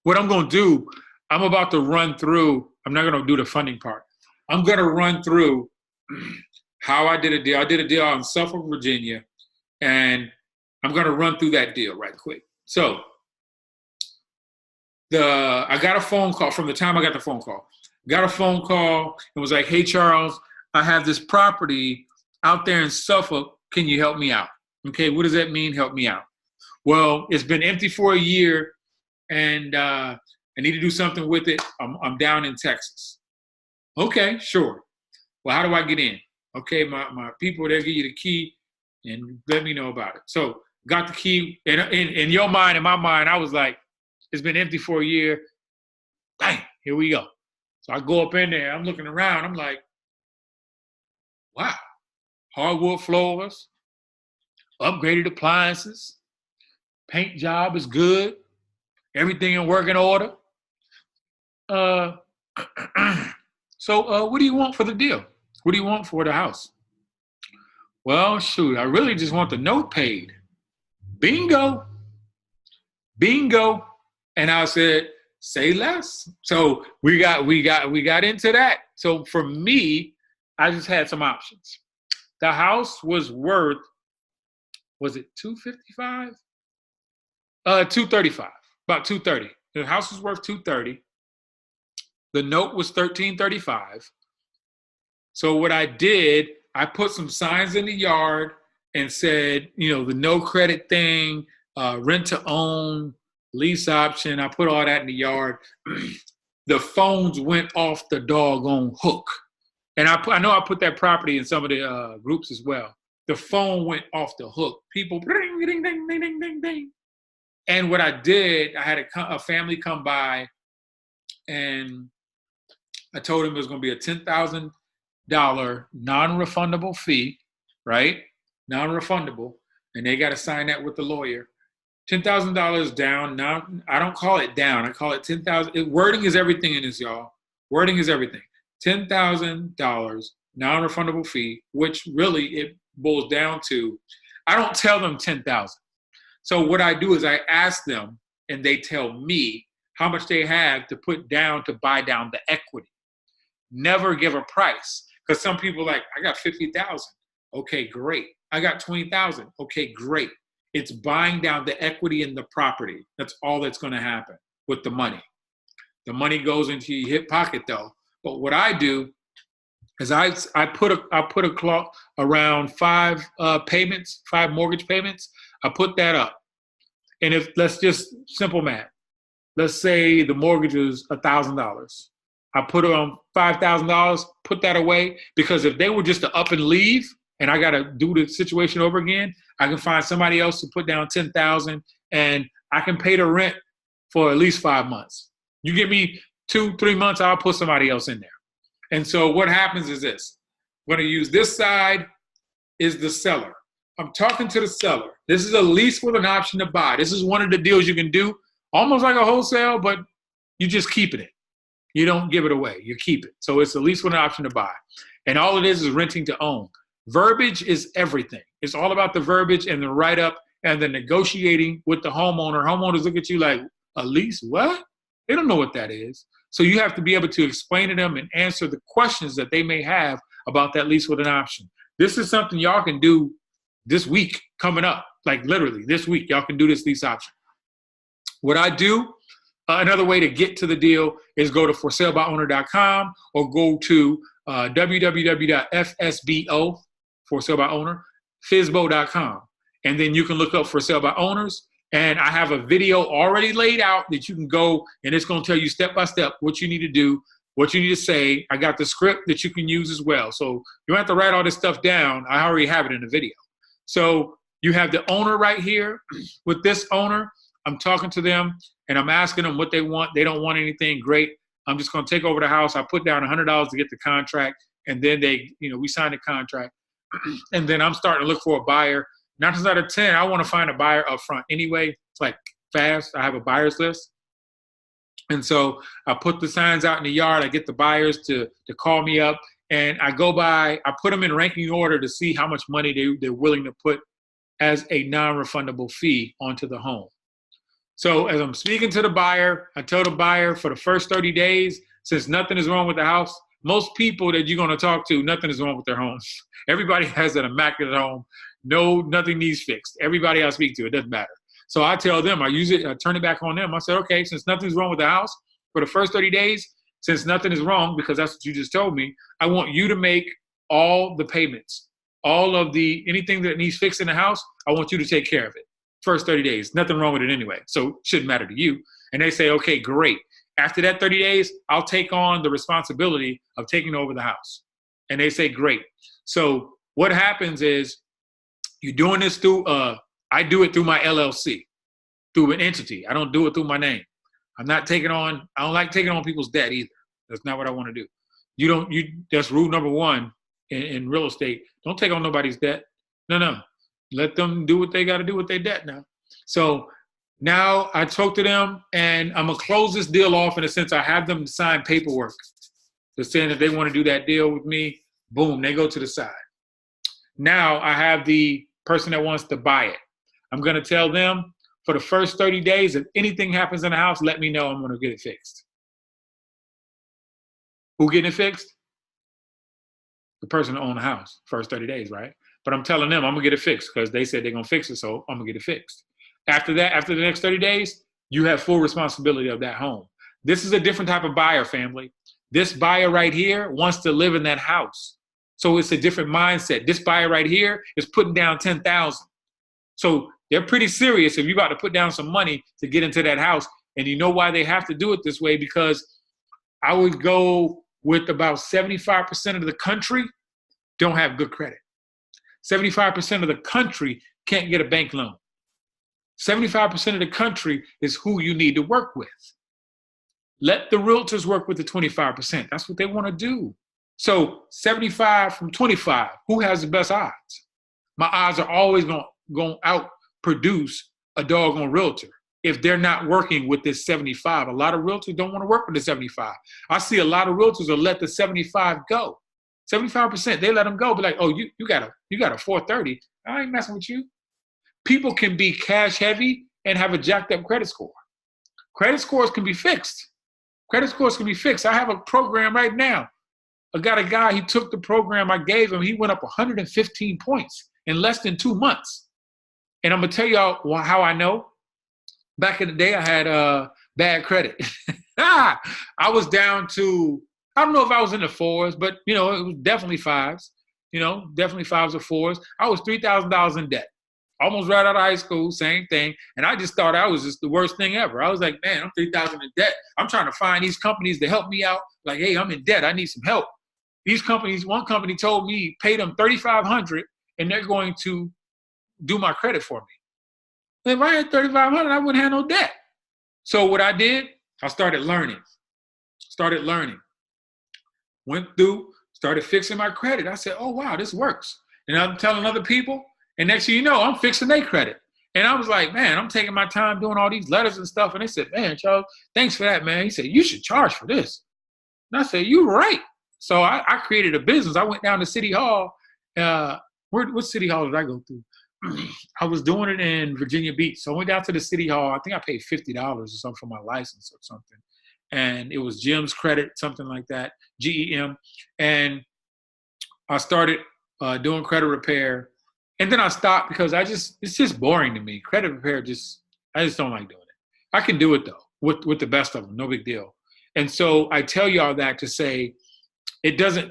What I'm going to do, I'm about to run through, I'm not going to do the funding part. I'm going to run through how I did a deal. I did a deal out in Suffolk, Virginia, and I'm going to run through that deal right quick. So I got a phone call from the time I got the phone call. Got a phone call and was like, hey, Charles, I have this property out there in Suffolk. Can you help me out? Okay, what does that mean, help me out? Well, it's been empty for a year, and I need to do something with it. I'm down in Texas. Okay, sure. Well, how do I get in? Okay, my people, they'll give you the key and let me know about it. So got the key. And in your mind, in my mind, I was like, it's been empty for a year. Bang, here we go. So I go up in there. I'm looking around. I'm like, wow, hardwood floors, upgraded appliances, paint job is good, everything in working order. So what do you want for the deal? What do you want for the house? Well, shoot, I really just want the note paid. Bingo. Bingo. And I said, say less. So we got into that. So for me, I just had some options. The house was worth, was it $255? $235, about $230. The house was worth $230. The note was $1,335. So what I did, I put some signs in the yard and said, you know, the no credit thing, rent to own, lease option. I put all that in the yard. The phones went off the doggone hook. And I know I put that property in some of the groups as well. The phone went off the hook. People, ding, ding, ding, ding, ding, ding, ding. And what I did, I had a family come by, and I told them it was going to be a $10,000 non-refundable fee, right? Non-refundable. And they got to sign that with the lawyer. $10,000 down. Now, I don't call it down. I call it $10,000. Wording is everything in this, y'all. Wording is everything. $10,000 non-refundable fee, which really it boils down to, I don't tell them $10,000. So what I do is I ask them, and they tell me how much they have to put down to buy down the equity. Never give a price, because some people like, I got 50,000. Okay, great. I got 20,000. Okay, great. It's buying down the equity in the property. That's all that's going to happen with the money. The money goes into your hip pocket though. But what I do is I put a clock around 5 payments, 5 mortgage payments. I put that up. And if, let's just simple math. Let's say the mortgage is $1,000. I put on $5,000, put that away, because if they were just to up and leave and I got to do the situation over again, I can find somebody else to put down $10,000 and I can pay the rent for at least 5 months. You give me 2-3 months, I'll put somebody else in there. And so what happens is this. I'm going to use this side is the seller. I'm talking to the seller. This is a lease with an option to buy. This is one of the deals you can do, almost like a wholesale, but you just keeping it. You don't give it away. You keep it. So it's a lease with an option to buy. And all it is renting to own. Verbiage is everything. It's all about the verbiage and the write-up and the negotiating with the homeowner. Homeowners look at you like, a lease? What? They don't know what that is. So you have to be able to explain to them and answer the questions that they may have about that lease with an option. This is something y'all can do this week coming up. Like literally this week, y'all can do this lease option. What I do, another way to get to the deal is go to forsalebyowner.com or go to www.fsbo, for sale by owner, fisbo.com. And then you can look up for sale by owners. And I have a video already laid out that you can go, and it's going to tell you step by step what you need to do, what you need to say. I got the script that you can use as well. So you don't have to write all this stuff down. I already have it in the video. So you have the owner right here. With this owner, I'm talking to them, and I'm asking them what they want. They don't want anything. Great. I'm just going to take over the house. I put down $100 to get the contract, and then we sign the contract. And then I'm starting to look for a buyer. 9 times out of 10, I want to find a buyer up front anyway. It's like fast. I have a buyer's list. And so I put the signs out in the yard. I get the buyers to call me up, and I go by, I put them in ranking order to see how much money they're willing to put as a non-refundable fee onto the home. So as I'm speaking to the buyer, I tell the buyer for the first 30 days, since nothing is wrong with the house, most people that you're going to talk to, nothing is wrong with their homes. Everybody has an immaculate home. No, nothing needs fixed. Everybody I speak to, it doesn't matter. So I tell them, I turn it back on them. I said, okay, since nothing's wrong with the house, for the first 30 days, since nothing is wrong, because that's what you just told me, I want you to make all the payments, all of anything that needs fixed in the house, I want you to take care of it. First 30 days, nothing wrong with it anyway, so it shouldn't matter to you. And they say, okay, great. After that 30 days, I'll take on the responsibility of taking over the house. And they say, great. So what happens is you're doing this through, I do it through my LLC, through an entity. I don't do it through my name. I don't like taking on people's debt either. That's not what I want to do. That's rule number one in real estate. Don't take on nobody's debt. No. Let them do what they got to do with their debt now. So now I talk to them, and I'm going to close this deal off in a sense. I have them sign paperwork. They're saying that they want to do that deal with me. Boom, they go to the side. Now I have the person that wants to buy it. I'm going to tell them for the first 30 days, if anything happens in the house, let me know. I'm going to get it fixed. Who getting it fixed? The person that owns the house, first 30 days, right? But I'm telling them I'm going to get it fixed because they said they're going to fix it, so I'm going to get it fixed. After that, after the next 30 days, you have full responsibility of that home. This is a different type of buyer, family. This buyer right here wants to live in that house. So it's a different mindset. This buyer right here is putting down $10,000. So they're pretty serious if you're about to put down some money to get into that house. And you know why they have to do it this way? Because I would go with about 75% of the country don't have good credit. 75% of the country can't get a bank loan. 75% of the country is who you need to work with. Let the realtors work with the 25%. That's what they want to do. So 75 from 25, who has the best odds? My odds are always going to outproduce a doggone realtor if they're not working with this 75. A lot of realtors don't want to work with the 75. I see a lot of realtors will let the 75 go. 75%, they let them go. Be like, oh, you got a 430. I ain't messing with you. People can be cash heavy and have a jacked up credit score. Credit scores can be fixed. Credit scores can be fixed. I have a program right now. I got a guy, he took the program I gave him. He went up 115 points in less than 2 months. And I'm going to tell y'all how I know. Back in the day, I had bad credit. I was down to, I don't know if I was in the fours, but, it was definitely fives. Definitely fives or fours. I was $3,000 in debt. Almost right out of high school, same thing. And I just thought I was just the worst thing ever. I was like, man, I'm $3,000 in debt. I'm trying to find these companies to help me out. Like, hey, I'm in debt. I need some help. These companies, one company told me, pay them $3,500 and they're going to do my credit for me. If I had $3,500, I wouldn't have no debt. So what I did, I started learning. Went through, started fixing my credit. I said, oh, wow, this works. And I'm telling other people, and next thing you know, I'm fixing their credit. And I was like, man, I'm taking my time doing all these letters and stuff. And they said, man, Charles, thanks for that, man. He said, you should charge for this. And I said, you're right. So I created a business. I went down to City Hall. What City Hall did I go through? I was doing it in Virginia Beach. So I went down to the City Hall. I think I paid $50 or something for my license or something. And it was Jim's Credit, something like that, GEM. And I started doing credit repair. And then I stopped because it's just boring to me. Credit repair I just don't like doing it. I can do it though, with the best of them, no big deal. And so I tell y'all that to say,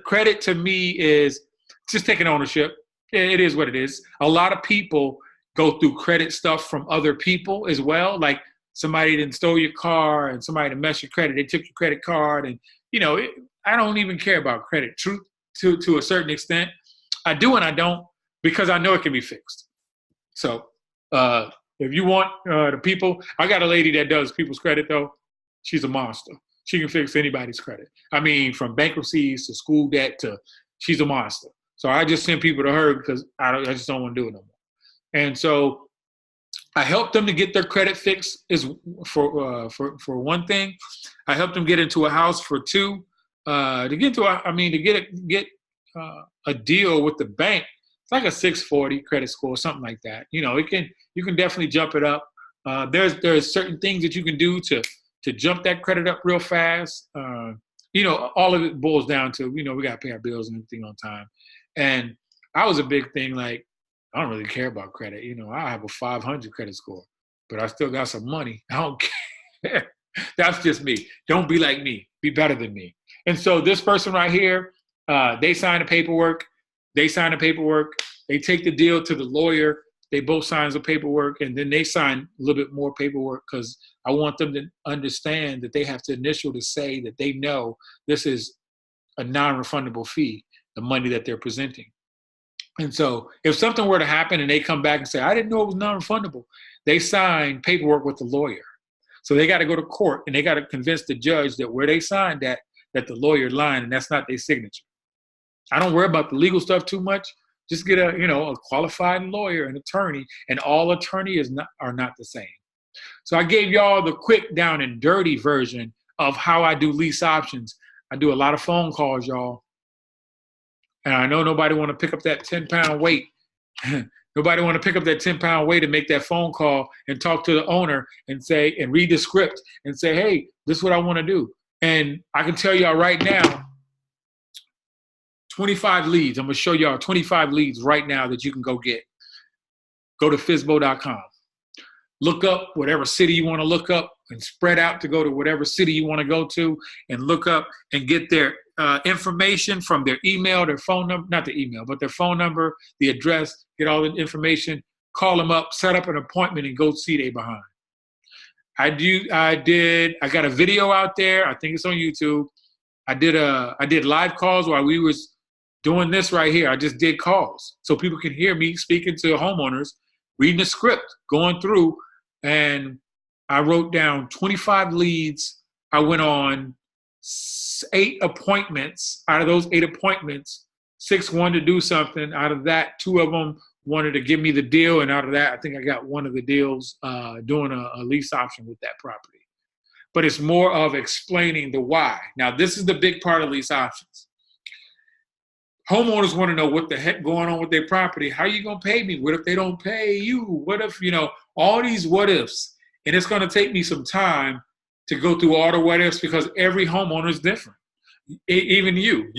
credit to me is just taking ownership. It is what it is. A lot of people go through credit stuff from other people as well. Like somebody didn't stole your car and somebody didn't mess your credit. They took your credit card and, I don't even care about credit to a certain extent. I do and I don't because I know it can be fixed. So if you want the people, I got a lady that does people's credit though. She's a monster. She can fix anybody's credit. I mean, from bankruptcies to school debt she's a monster. So I just send people to her because I just don't want to do it no more. And so I helped them to get their credit fixed is for one thing. I helped them get into a house for two. To get a deal with the bank, it's like a 640 credit score, something like that. You know, you can definitely jump it up. There's certain things that you can do to jump that credit up real fast. You know, all of it boils down to, you know, we got to pay our bills and everything on time. And I was a big thing, like, I don't really care about credit. You know, I have a 500 credit score, but I still got some money. I don't care. That's just me. Don't be like me. Be better than me. And so this person right here, they sign the paperwork. They take the deal to the lawyer. They both sign the paperwork, and then they sign a little bit more paperwork because I want them to understand that they have to initial to say that they know this is a non-refundable fee, the money that they're presenting. And so if something were to happen and they come back and say, I didn't know it was non-refundable, they sign paperwork with the lawyer. So they got to go to court, and they got to convince the judge that where they signed that the lawyer lied, and that's not their signature. I don't worry about the legal stuff too much. Just get a qualified lawyer, an attorney, and all attorneys are not the same. So I gave y'all the quick down and dirty version of how I do lease options. I do a lot of phone calls, y'all. And I know nobody want to pick up that 10-pound weight. Nobody want to pick up that 10-pound weight and make that phone call and talk to the owner and say, and read the script and say, hey, this is what I want to do. And I can tell y'all right now, 25 leads. I'm going to show y'all 25 leads right now that you can go get. Go to FSBO.com. Look up whatever city you want to look up and spread out to go to whatever city you want to go to and look up and get their information from their email, their phone number, not the email, but their phone number, the address, get all the information, call them up, set up an appointment, and go see they behind. I got a video out there. I think it's on YouTube. I did live calls while we was doing this right here. I just did calls so people can hear me speaking to homeowners, reading the script, going through, and I wrote down 25 leads. I went on 8 appointments. Out of those 8 appointments, 6 wanted to do something. Out of that, 2 of them wanted to give me the deal, and out of that, I think I got one of the deals doing a lease option with that property. But it's more of explaining the why. Now, this is the big part of lease options. Homeowners want to know what the heck going on with their property. How are you going to pay me? What if they don't pay you? What if, all these what ifs. And it's going to take me some time to go through all the what ifs because every homeowner is different. Even you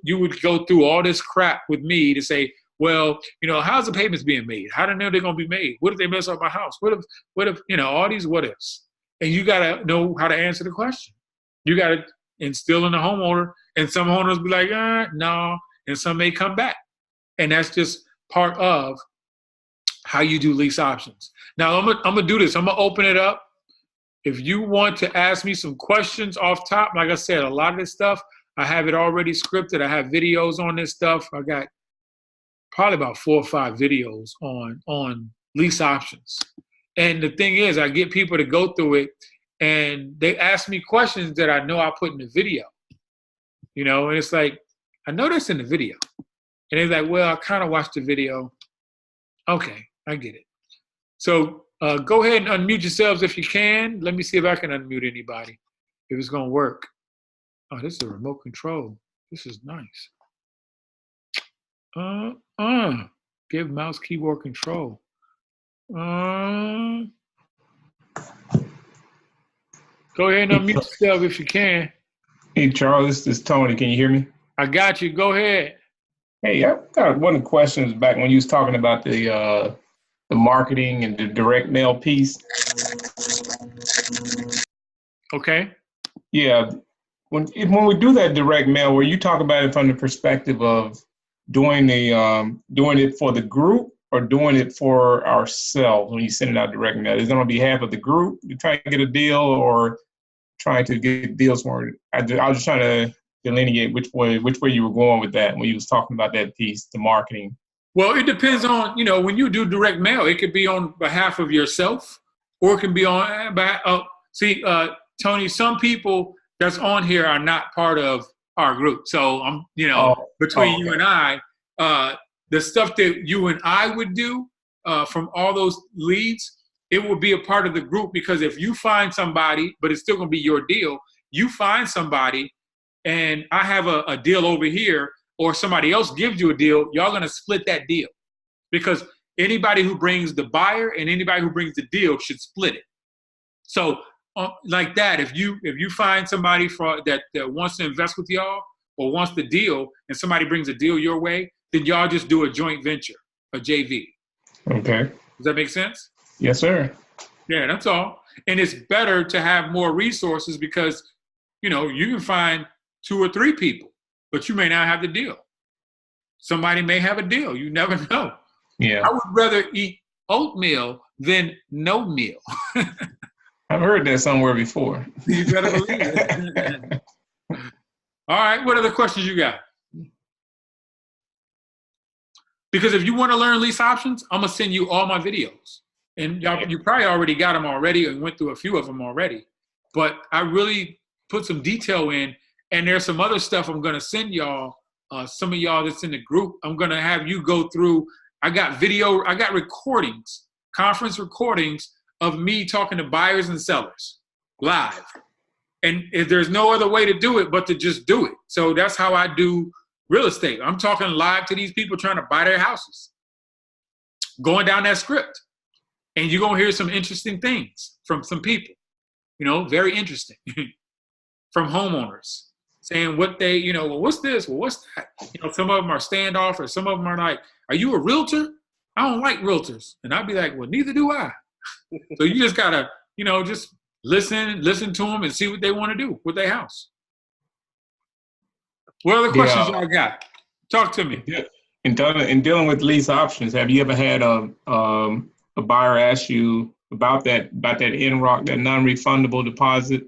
would go through all this crap with me to say, well, how's the payments being made? How do I know they're going to be made? What if they mess up my house? What if, all these what ifs. And you got to know how to answer the question. You got to instill in the homeowner, and some homeowners be like, no, and some may come back. And that's just part of how you do lease options. Now, I'm gonna do this. I'm going to open it up. If you want to ask me some questions off top, like I said, a lot of this stuff, I have it already scripted. I have videos on this stuff. I got probably about 4 or 5 videos on lease options. And the thing is, I get people to go through it, and they ask me questions that I know I put in the video. And it's like, I know that's in the video. And they're like, well, I kind of watched the video. Okay, I get it. So go ahead and unmute yourselves if you can. Let me see if I can unmute anybody, if it's going to work. Oh, this is a remote control. This is nice. Give mouse keyboard control. Go ahead and unmute yourself if you can. Hey, Charles, this is Tony. Can you hear me? I got you. Go ahead. Hey, I got one of the questions back when you was talking about the marketing and the direct mail piece. Okay. Yeah. When we do that direct mail, where you talk about it from the perspective of doing it for the group or doing it for ourselves when you send it out direct mail? Is it on behalf of the group to try to get a deal or trying to get deals for it? I was just trying to delineate which way you were going with that when you was talking about that piece, the marketing. Well, it depends on, when you do direct mail, it could be on behalf of yourself or it can be on Tony, some people that's on here are not part of our group. So I'm, between you and I, the stuff that you and I would do from all those leads, it will be a part of the group, because if you find somebody, but it's still going to be your deal, you find somebody and I have a deal over here, or somebody else gives you a deal, y'all going to split that deal, because anybody who brings the buyer and anybody who brings the deal should split it. So like that, if you find somebody that wants to invest with y'all or wants the deal, and somebody brings a deal your way, then y'all just do a joint venture, a JV. Okay. Does that make sense? Yes, sir. Yeah, that's all. And it's better to have more resources, because, you can find 2 or 3 people, but you may not have the deal. Somebody may have a deal. You never know. Yeah. I would rather eat oatmeal than no meal. I've heard that somewhere before. You better believe it. All right. What other questions you got? Because if you want to learn lease options, I'm going to send you all my videos. And you probably already got them already and went through a few of them already. But I really put some detail in. And there's some other stuff I'm going to send y'all. Some of y'all that's in the group, I'm going to have you go through. I got recordings, conference recordings of me talking to buyers and sellers live. And if there's no other way to do it but to just do it. So that's how I do real estate. I'm talking live to these people trying to buy their houses, going down that script. And you're going to hear some interesting things from some people, very interesting, from homeowners saying what they, well, what's this? Well, what's that? Some of them are standoff, or some of them are like, are you a realtor? I don't like realtors. And I'd be like, well, neither do I. So you just got to, just listen to them and see what they want to do with their house. What other questions y'all got? Talk to me. Yeah. In dealing with lease options, have you ever had a buyer ask you about that NROC, that non-refundable deposit?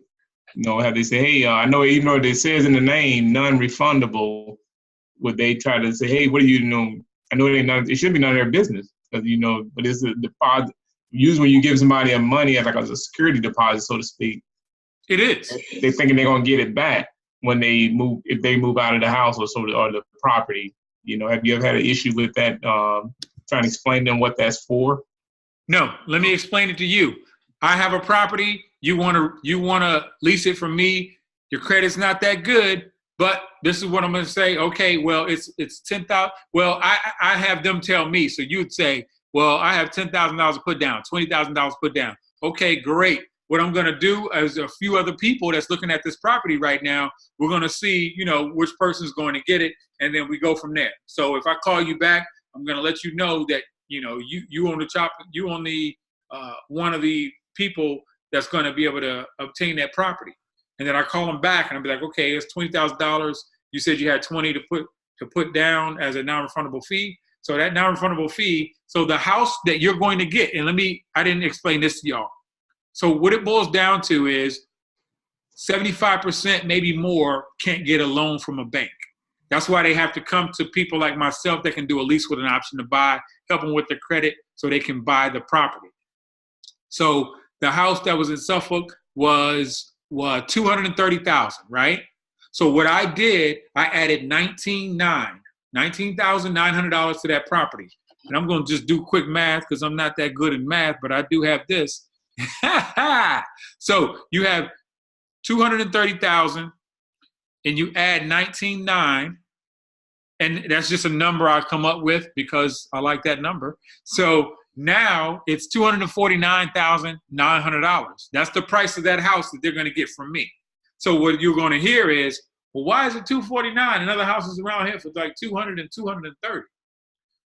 Have they say, hey, I know, even though it says in the name non-refundable, would they try to say, hey, what do you know? I know it shouldn't be none of their business, because but it's a deposit. Usually, when you give somebody money as a security deposit, so to speak, it is. They're thinking they're gonna get it back when they move, if they move out of the house or the property. Have you ever had an issue with that? Trying to explain to them what that's for? No, let me explain it to you. I have a property. You want to lease it from me. Your credit's not that good, but this is what I'm going to say. Okay, well, it's 10,000. Well, I have them tell me. So you'd say, well, I have $10,000 to put down, $20,000 put down. Okay, great. What I'm going to do is a few other people that's looking at this property right now, we're going to see, which person's going to get it, and then we go from there. So if I call you back, I'm going to let you know that, you on the one of the people that's going to be able to obtain that property. And then I call them back and I'll be like, okay, it's $20,000. You said you had 20 to put down as a non-refundable fee. So that non-refundable fee, so the house that you're going to get, and I didn't explain this to y'all. So what it boils down to is 75%, maybe more, can't get a loan from a bank. That's why they have to come to people like myself that can do a lease with an option to buy, help them with their credit so they can buy the property. So the house that was in Suffolk was $230,000, right? So what I did, I added $19,900 to that property. And I'm going to just do quick math because I'm not that good in math, but I do have this. So you have $230,000 and you add $19,900, and that's just a number I come up with because I like that number. So now it's $249,900. That's the price of that house that they're going to get from me. So what you're going to hear is, well, why is it $249,000 and other houses around here for like $200,000 and $230,000?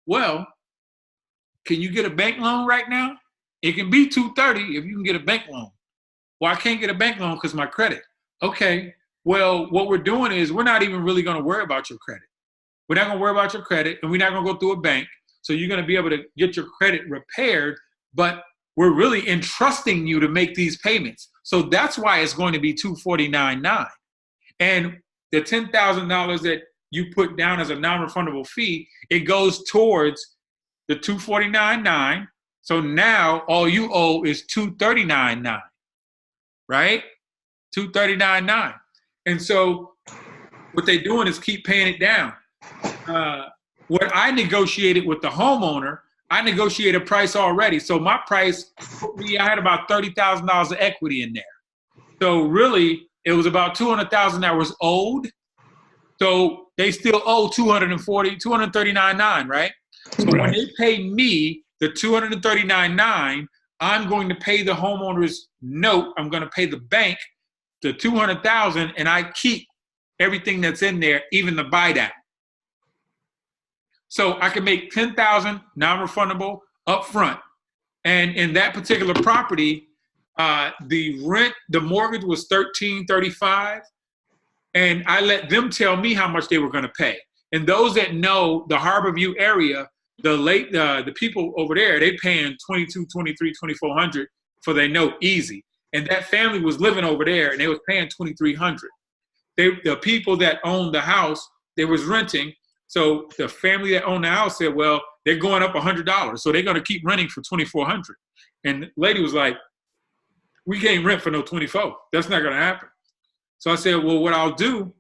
Well, can you get a bank loan right now? It can be $230,000 if you can get a bank loan. Well, I can't get a bank loan because my credit. Okay, well, what we're doing is we're not even really going to worry about your credit. We're not going to worry about your credit, and we're not going to go through a bank. So you're going to be able to get your credit repaired, but we're really entrusting you to make these payments. So that's why it's going to be $249,900. And the $10,000 that you put down as a non-refundable fee, it goes towards the $249,900. So now all you owe is $239,900, right? $239,900. And so what they're doing is keep paying it down. What I negotiated with the homeowner, I negotiated a price already. So my price, I had about $30,000 of equity in there. So really, it was about $200,000 that was owed. So they still owe $239,900, right? So when they pay me the $239,900, I'm going to pay the homeowner's note. I'm going to pay the bank the $200,000, and I keep everything that's in there, even the buy down. So I can make $10,000 non-refundable up front. And in that particular property, the mortgage was $1,335, and I let them tell me how much they were going to pay. And those that know the Harborview area, the people over there, they paying $2,200, $2,300, $2,400 for their note easy. And that family was living over there, and they was paying $2,300. The people that owned the house, they was renting. So the family that owned the house said, well, they're going up $100, so they're going to keep renting for $2,400. And the lady was like, we can't rent for no $24. That's not going to happen. So I said, well, what I'll do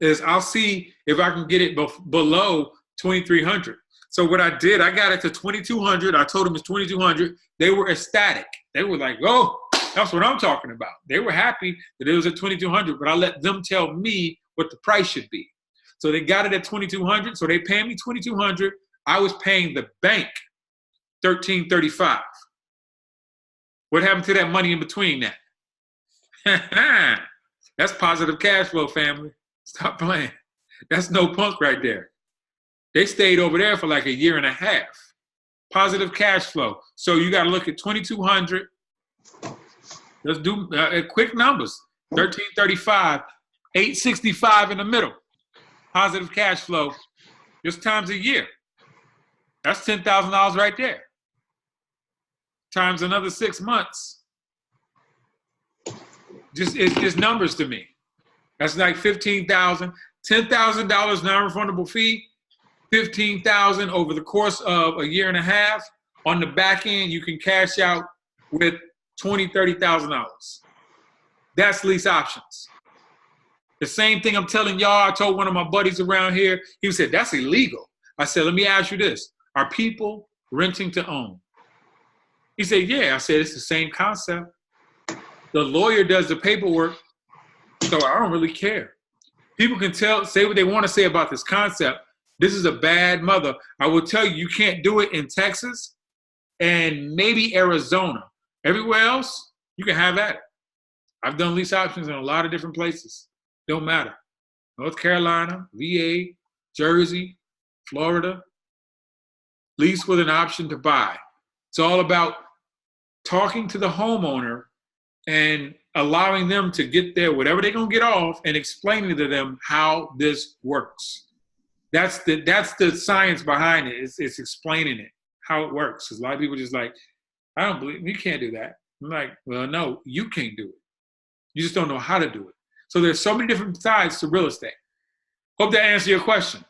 is I'll see if I can get it below $2,300. So what I did, I got it to $2,200. I told them it's $2,200. They were ecstatic. They were like, oh, that's what I'm talking about. They were happy that it was at $2,200, but I let them tell me what the price should be. So they got it at $2,200. So they paying me $2,200. I was paying the bank $1,335. What happened to that money in between that? That's positive cash flow, family. Stop playing. That's no punk right there. They stayed over there for like a year and a half. Positive cash flow. So you got to look at $2,200. Let's do quick numbers. $1,335, $865 in the middle. Positive cash flow, just times a year. That's $10,000 right there. Times another 6 months. It's just numbers to me. That's like $15,000, $10,000 non-refundable fee, $15,000 over the course of a year and a half. On the back end, you can cash out with $20,000, $30,000. That's lease options. The same thing I'm telling y'all, I told one of my buddies around here, he said, that's illegal. I said, let me ask you this. Are people renting to own? He said, yeah. I said, it's the same concept. The lawyer does the paperwork, so I don't really care. People can say what they want to say about this concept. This is a bad mother. I will tell you, you can't do it in Texas and maybe Arizona. Everywhere else, you can have at it. I've done lease options in a lot of different places. Don't matter. North Carolina, VA, Jersey, Florida. Lease with an option to buy. It's all about talking to the homeowner and allowing them to get there, whatever they're going to get off, and explaining to them how this works. That's the science behind it. It's explaining it, how it works. Because a lot of people just like, I don't believe, you can't do that. I'm like, well, no, you can't do it. You just don't know how to do it. So there's so many different sides to real estate. Hope that answered your question.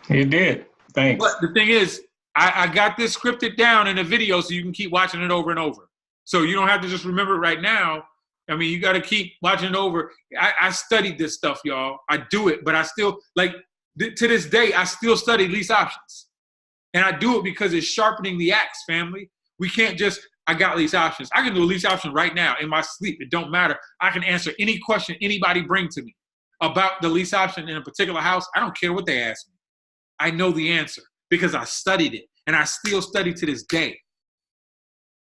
It did. Thanks. But the thing is, I got this scripted down in a video so you can keep watching it over and over. So you don't have to just remember it right now. I mean, you got to keep watching it over. I studied this stuff, y'all. I do it, but I still, like, to this day, I still study lease options. And I do it because it's sharpening the axe, family. We can't just, I got lease options. I can do a lease option right now in my sleep. It don't matter. I can answer any question anybody bring to me about the lease option in a particular house. I don't care what they ask me. I know the answer because I studied it, and I still study to this day.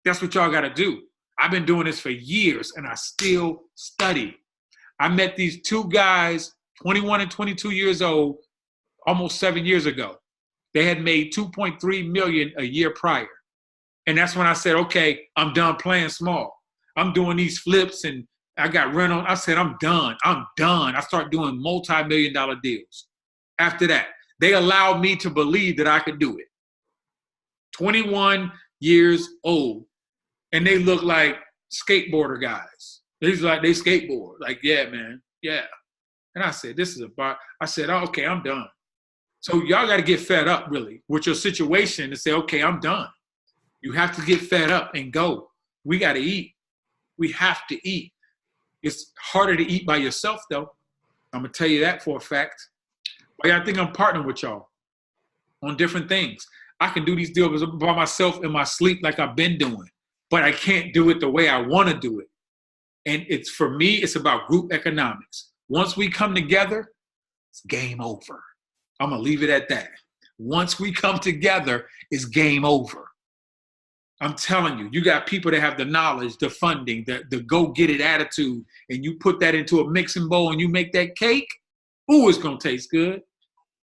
That's what y'all got to do. I've been doing this for years, and I still study. I met these two guys, 21 and 22 years old, almost 7 years ago. They had made $2.3 million a year prior. And that's when I said, okay, I'm done playing small. I'm doing these flips, and I got rental. I said, I'm done. I'm done. I started doing multi-million-dollar deals. After that, they allowed me to believe that I could do it. 21 years old. And they look like skateboarder guys. They skateboard. Like, yeah, man. Yeah. And I said, this is I said, oh, okay, I'm done. So y'all got to get fed up, really, with your situation and say, okay, I'm done. You have to get fed up and go. We got to eat. We have to eat. It's harder to eat by yourself, though. I'm going to tell you that for a fact. Why y'all think I'm partnering with y'all on different things? I can do these deals by myself in my sleep like I've been doing, but I can't do it the way I want to do it. And it's, for me, it's about group economics. Once we come together, it's game over. I'm going to leave it at that. Once we come together, it's game over. I'm telling you, you got people that have the knowledge, the funding, the go-get-it attitude, and you put that into a mixing bowl and you make that cake, ooh, it's going to taste good.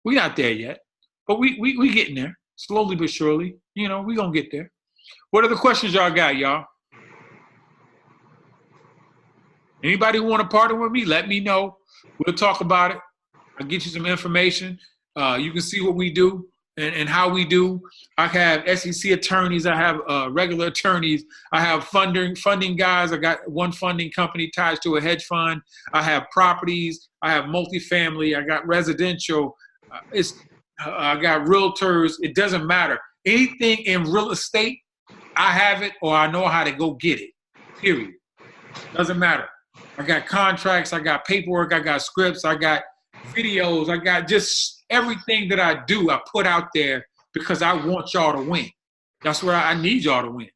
We're not there yet, but we getting there, slowly but surely. You know, we're going to get there. What other questions y'all got, y'all? Anybody who want to partner with me, let me know. We'll talk about it. I'll get you some information. You can see what we do and how we do. I have SEC attorneys. I have regular attorneys. I have funding guys. I got one funding company tied to a hedge fund. I have properties. I have multifamily. I got residential. I got realtors. It doesn't matter. Anything in real estate, I have it or I know how to go get it, period. Doesn't matter. I got contracts. I got paperwork. I got scripts. I got videos. I got just everything that I do, I put out there because I want y'all to win. That's where I need y'all to win.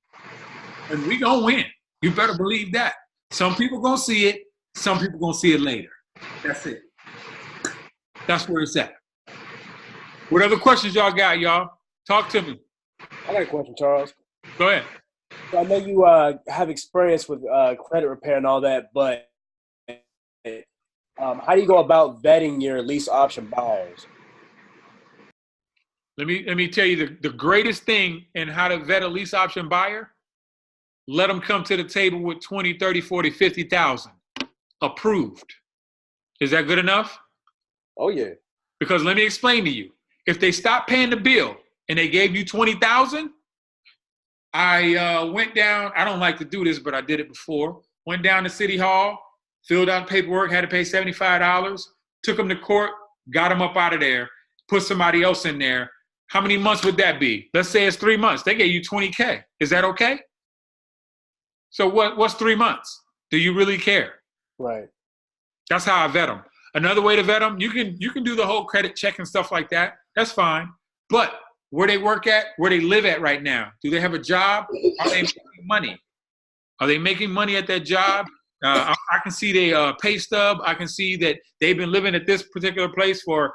And we gonna win. You better believe that. Some people gonna see it. Some people gonna see it later. That's it. That's where it's at. What other questions y'all got, y'all? Talk to me. I got a question, Charles. Go ahead. So I know you have experience with credit repair and all that, but how do you go about vetting your lease option buyers? Let me tell you the greatest thing in how to vet a lease option buyer, let them come to the table with 20, 30, 40, 50,000 approved. Is that good enough? Oh, yeah. Because let me explain to you. If they stop paying the bill and they gave you 20,000, I went down, I don't like to do this, but I did it before. Went down to City Hall, filled out paperwork, had to pay $75, took them to court, got them up out of there, put somebody else in there. How many months would that be? Let's say it's 3 months. They gave you $20K. Is that okay? So what's 3 months? Do you really care? Right. That's how I vet them. Another way to vet them, you can do the whole credit check and stuff like that. That's fine. But where they work at, where they live at right now, do they have a job? Are they making money? Are they making money at that job? I can see their pay stub. I can see that they've been living at this particular place for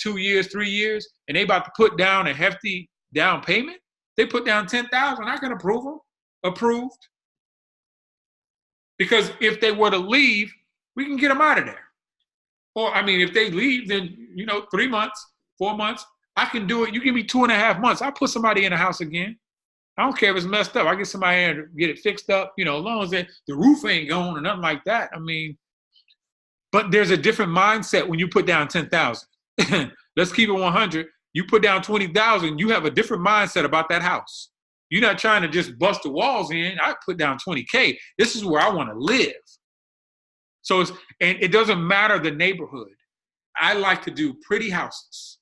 2 years, 3 years, and they about to put down a hefty down payment. They put down $10,000. I can approve them. Approved. Because if they were to leave, we can get them out of there. Or, I mean, if they leave, then, 3 months, 4 months, I can do it. You give me 2.5 months. I'll put somebody in the house again. I don't care if it's messed up. I get somebody in to get it fixed up, as long as the roof ain't gone or nothing like that. I mean, but there's a different mindset when you put down 10,000. Let's keep it 100. You put down 20,000, you have a different mindset about that house. You're not trying to just bust the walls in. I put down 20K. This is where I want to live. So and it doesn't matter the neighborhood. I like to do pretty houses.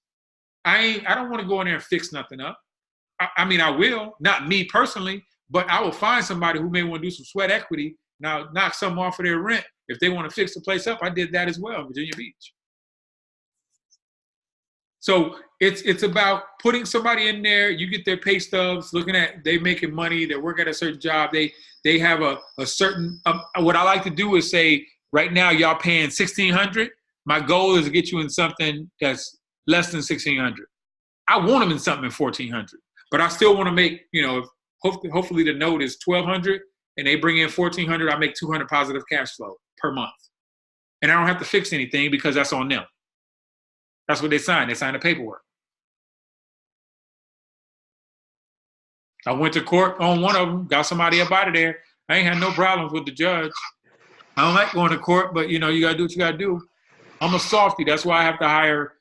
I don't want to go in there and fix nothing up. I mean, I will, not me personally, but I will find somebody who may want to do some sweat equity. Now, knock some off of their rent. If they want to fix the place up, I did that as well in Virginia Beach. So it's about putting somebody in there. You get their pay stubs, looking at they making money, they work at a certain job. They have a certain, what I like to do is say, right now, y'all paying $1,600. My goal is to get you in something that's less than $1,600. I want them in something in $1,400, but I still want to make, hopefully the note is $1,200 and they bring in $1,400. I make $200 positive cash flow per month, and I don't have to fix anything because that's on them. That's what they sign. They sign the paperwork. I went to court on one of them, got somebody up out of there. I ain't had no problems with the judge. I don't like going to court, but you got to do what you got to do. I'm a softie. That's why I have to hire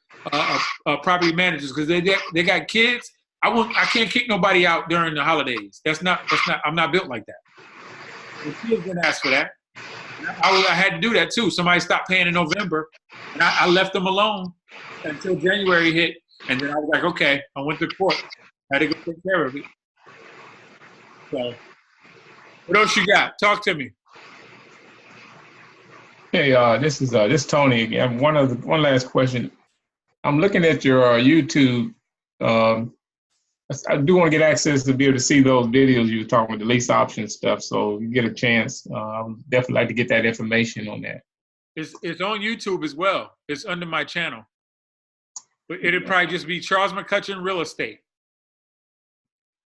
property managers, because they got kids. I can't kick nobody out during the holidays. I'm not built like that. The kids didn't ask for that. I had to do that too. Somebody stopped paying in November, and I left them alone until January hit, and then I was like, okay, I went to court. I had to go take care of it. So, what else you got? Talk to me. Hey, this is Tony again. One last question. I'm looking at your YouTube. I do want to get access to be able to see those videos you were talking about, the lease option stuff. So you get a chance. I would definitely like to get that information on that. It's on YouTube as well. It's under my channel. But it'd probably just be Charles McCutcheon Real Estate.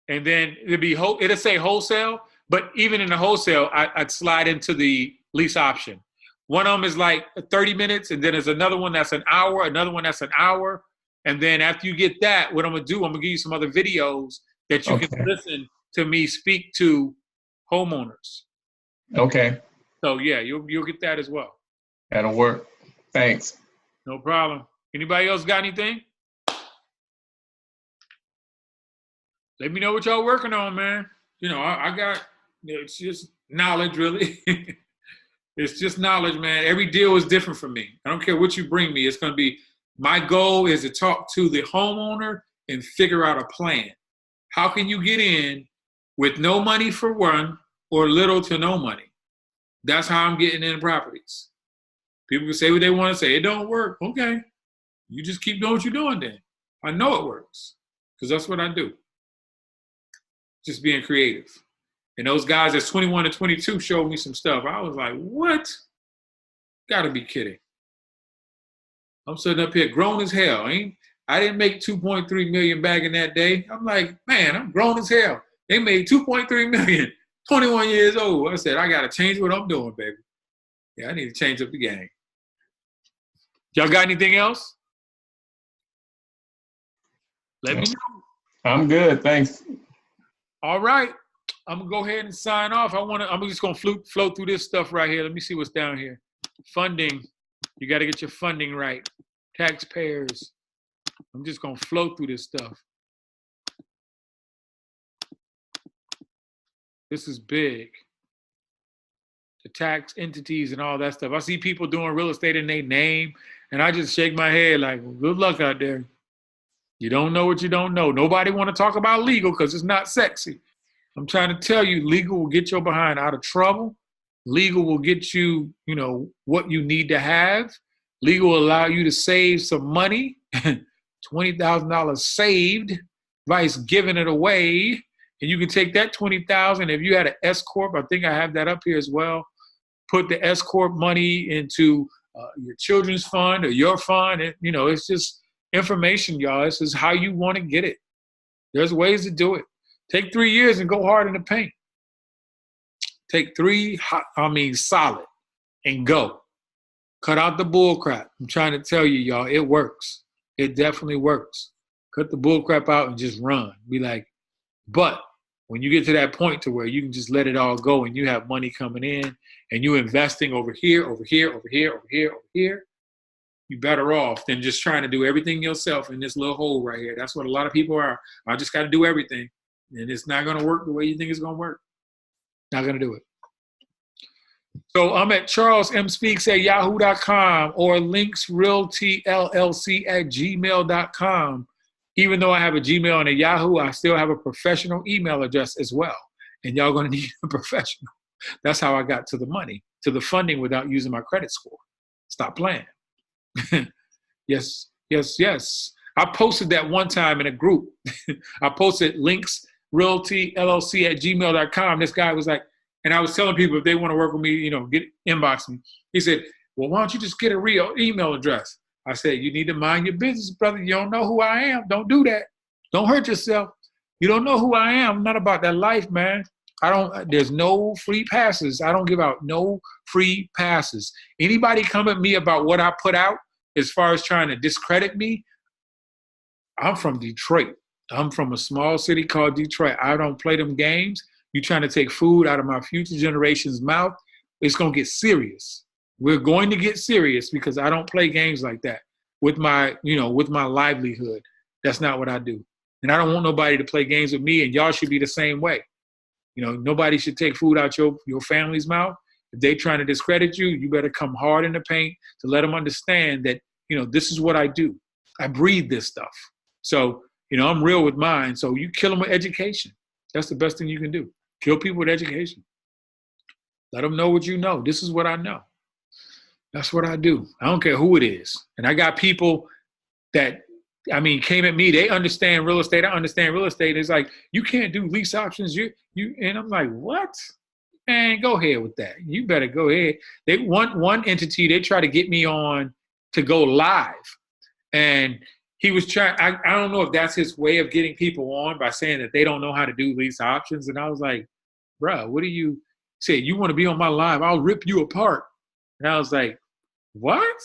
And then it'll say wholesale, but even in the wholesale, I'd slide into the lease option. One of them is like 30 minutes, and then there's another one that's an hour, another one that's an hour. And then after you get that, what I'm going to do, I'm going to give you some other videos that you can listen to me speak to homeowners. Okay. So, yeah, you'll get that as well. That'll work. Thanks. No problem. Anybody else got anything? Let me know what y'all working on, man. You know, I got, it's just knowledge, really. It's just knowledge, man. Every deal is different for me. I don't care what you bring me. It's going to be, my goal is to talk to the homeowner and figure out a plan. How can you get in with no money for one or little to no money? That's how I'm getting in properties. People can say what they want to say. It don't work. Okay. You just keep doing what you're doing then. I know it works because that's what I do. Just being creative. And those guys that's 21 and 22 showed me some stuff. I was like, what? Gotta be kidding. I'm sitting up here grown as hell. I didn't make 2.3 million back in that day. I'm like, man, I'm grown as hell. They made 2.3 million, 21 years old. I said, I gotta change what I'm doing, baby. Yeah, I need to change up the game. Y'all got anything else? Let me know. I'm good. Thanks. All right. I'm gonna go ahead and sign off. I'm just gonna float through this stuff right here. Let me see what's down here. Funding. You got to get your funding right. Taxpayers. I'm just gonna float through this stuff. This is big. The tax entities and all that stuff. I see people doing real estate in their name, and I just shake my head like, well, good luck out there. You don't know what you don't know. Nobody want to talk about legal because it's not sexy. I'm trying to tell you, legal will get your behind out of trouble. Legal will get you, what you need to have. Legal will allow you to save some money, $20,000 saved, vice giving it away. And you can take that $20,000. If you had an S Corp, I think I have that up here as well. Put the S Corp money into your children's fund or your fund. And, it's just information, y'all. This is how you want to get it. There's ways to do it. Take 3 years and go hard in the paint. Take solid and go. Cut out the bull crap. I'm trying to tell you, y'all, it works. It definitely works. Cut the bull crap out and just run. Be like, but when you get to that point to where you can just let it all go and you have money coming in and you investing over here, you're better off than just trying to do everything yourself in this little hole right here. That's what a lot of people are. I just got to do everything. And it's not going to work the way you think it's going to work. Not going to do it. So I'm at charlesmspeaks@yahoo.com or linksrealtyllc@gmail.com. Even though I have a Gmail and a Yahoo, I still have a professional email address as well. And y'all going to need a professional. That's how I got to the money, to the funding without using my credit score. Stop playing. Yes. I posted that one time in a group. I posted linksrealtyllc@gmail.com. This guy was like, and I was telling people if they want to work with me, inbox me. He said, well, why don't you just get a real email address? I said, you need to mind your business, brother. You don't know who I am. Don't do that. Don't hurt yourself. You don't know who I am. I'm not about that life, man. There's no free passes. I don't give out no free passes. Anybody come at me about what I put out as far as trying to discredit me, I'm from Detroit. I'm from a small city called Detroit. I don't play them games. You trying to take food out of my future generation's mouth, it's going to get serious. We're going to get serious because I don't play games like that with my livelihood. That's not what I do. And I don't want nobody to play games with me, and y'all should be the same way. Nobody should take food out your family's mouth. If they trying to discredit you, you better come hard in the paint to let them understand that, this is what I do. I breathe this stuff. So, I'm real with mine. So you kill them with education. That's the best thing you can do. Kill people with education. Let them know what you know. This is what I know. That's what I do. I don't care who it is. And I got people that I mean, came at me. They understand real estate. I understand real estate. It's like, you can't do lease options. And I'm like, what? Man, go ahead with that. You better go ahead. They want one entity. They try to get me on to go live. And he was trying, I don't know if that's his way of getting people on by saying that they don't know how to do lease options. And I was like, bro, what do you say? You want to be on my live? I'll rip you apart. And I was like, what?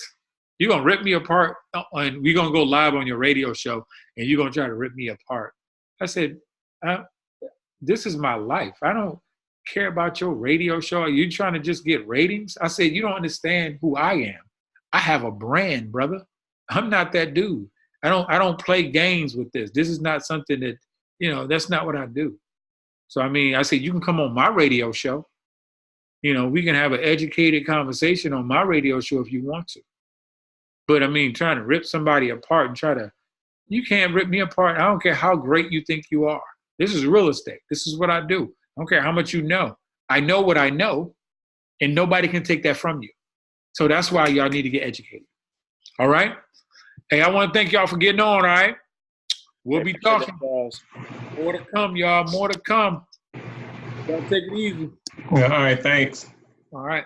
You're going to rip me apart and we're going to go live on your radio show and you're going to try to rip me apart. I said, this is my life. I don't care about your radio show. Are you trying to just get ratings? I said, you don't understand who I am. I have a brand, brother. I'm not that dude. I don't play games with this. This is not something that, that's not what I do. So, I mean, I said, you can come on my radio show. We can have an educated conversation on my radio show if you want to. But I mean, trying to rip somebody apart and you can't rip me apart. I don't care how great you think you are. This is real estate. This is what I do. I don't care how much you know. I know what I know, and nobody can take that from you. So that's why y'all need to get educated. All right? Hey, I want to thank y'all for getting on, all right? We'll be talking. More to come, y'all. More to come. Y'all take it easy. Yeah, all right, thanks. All right.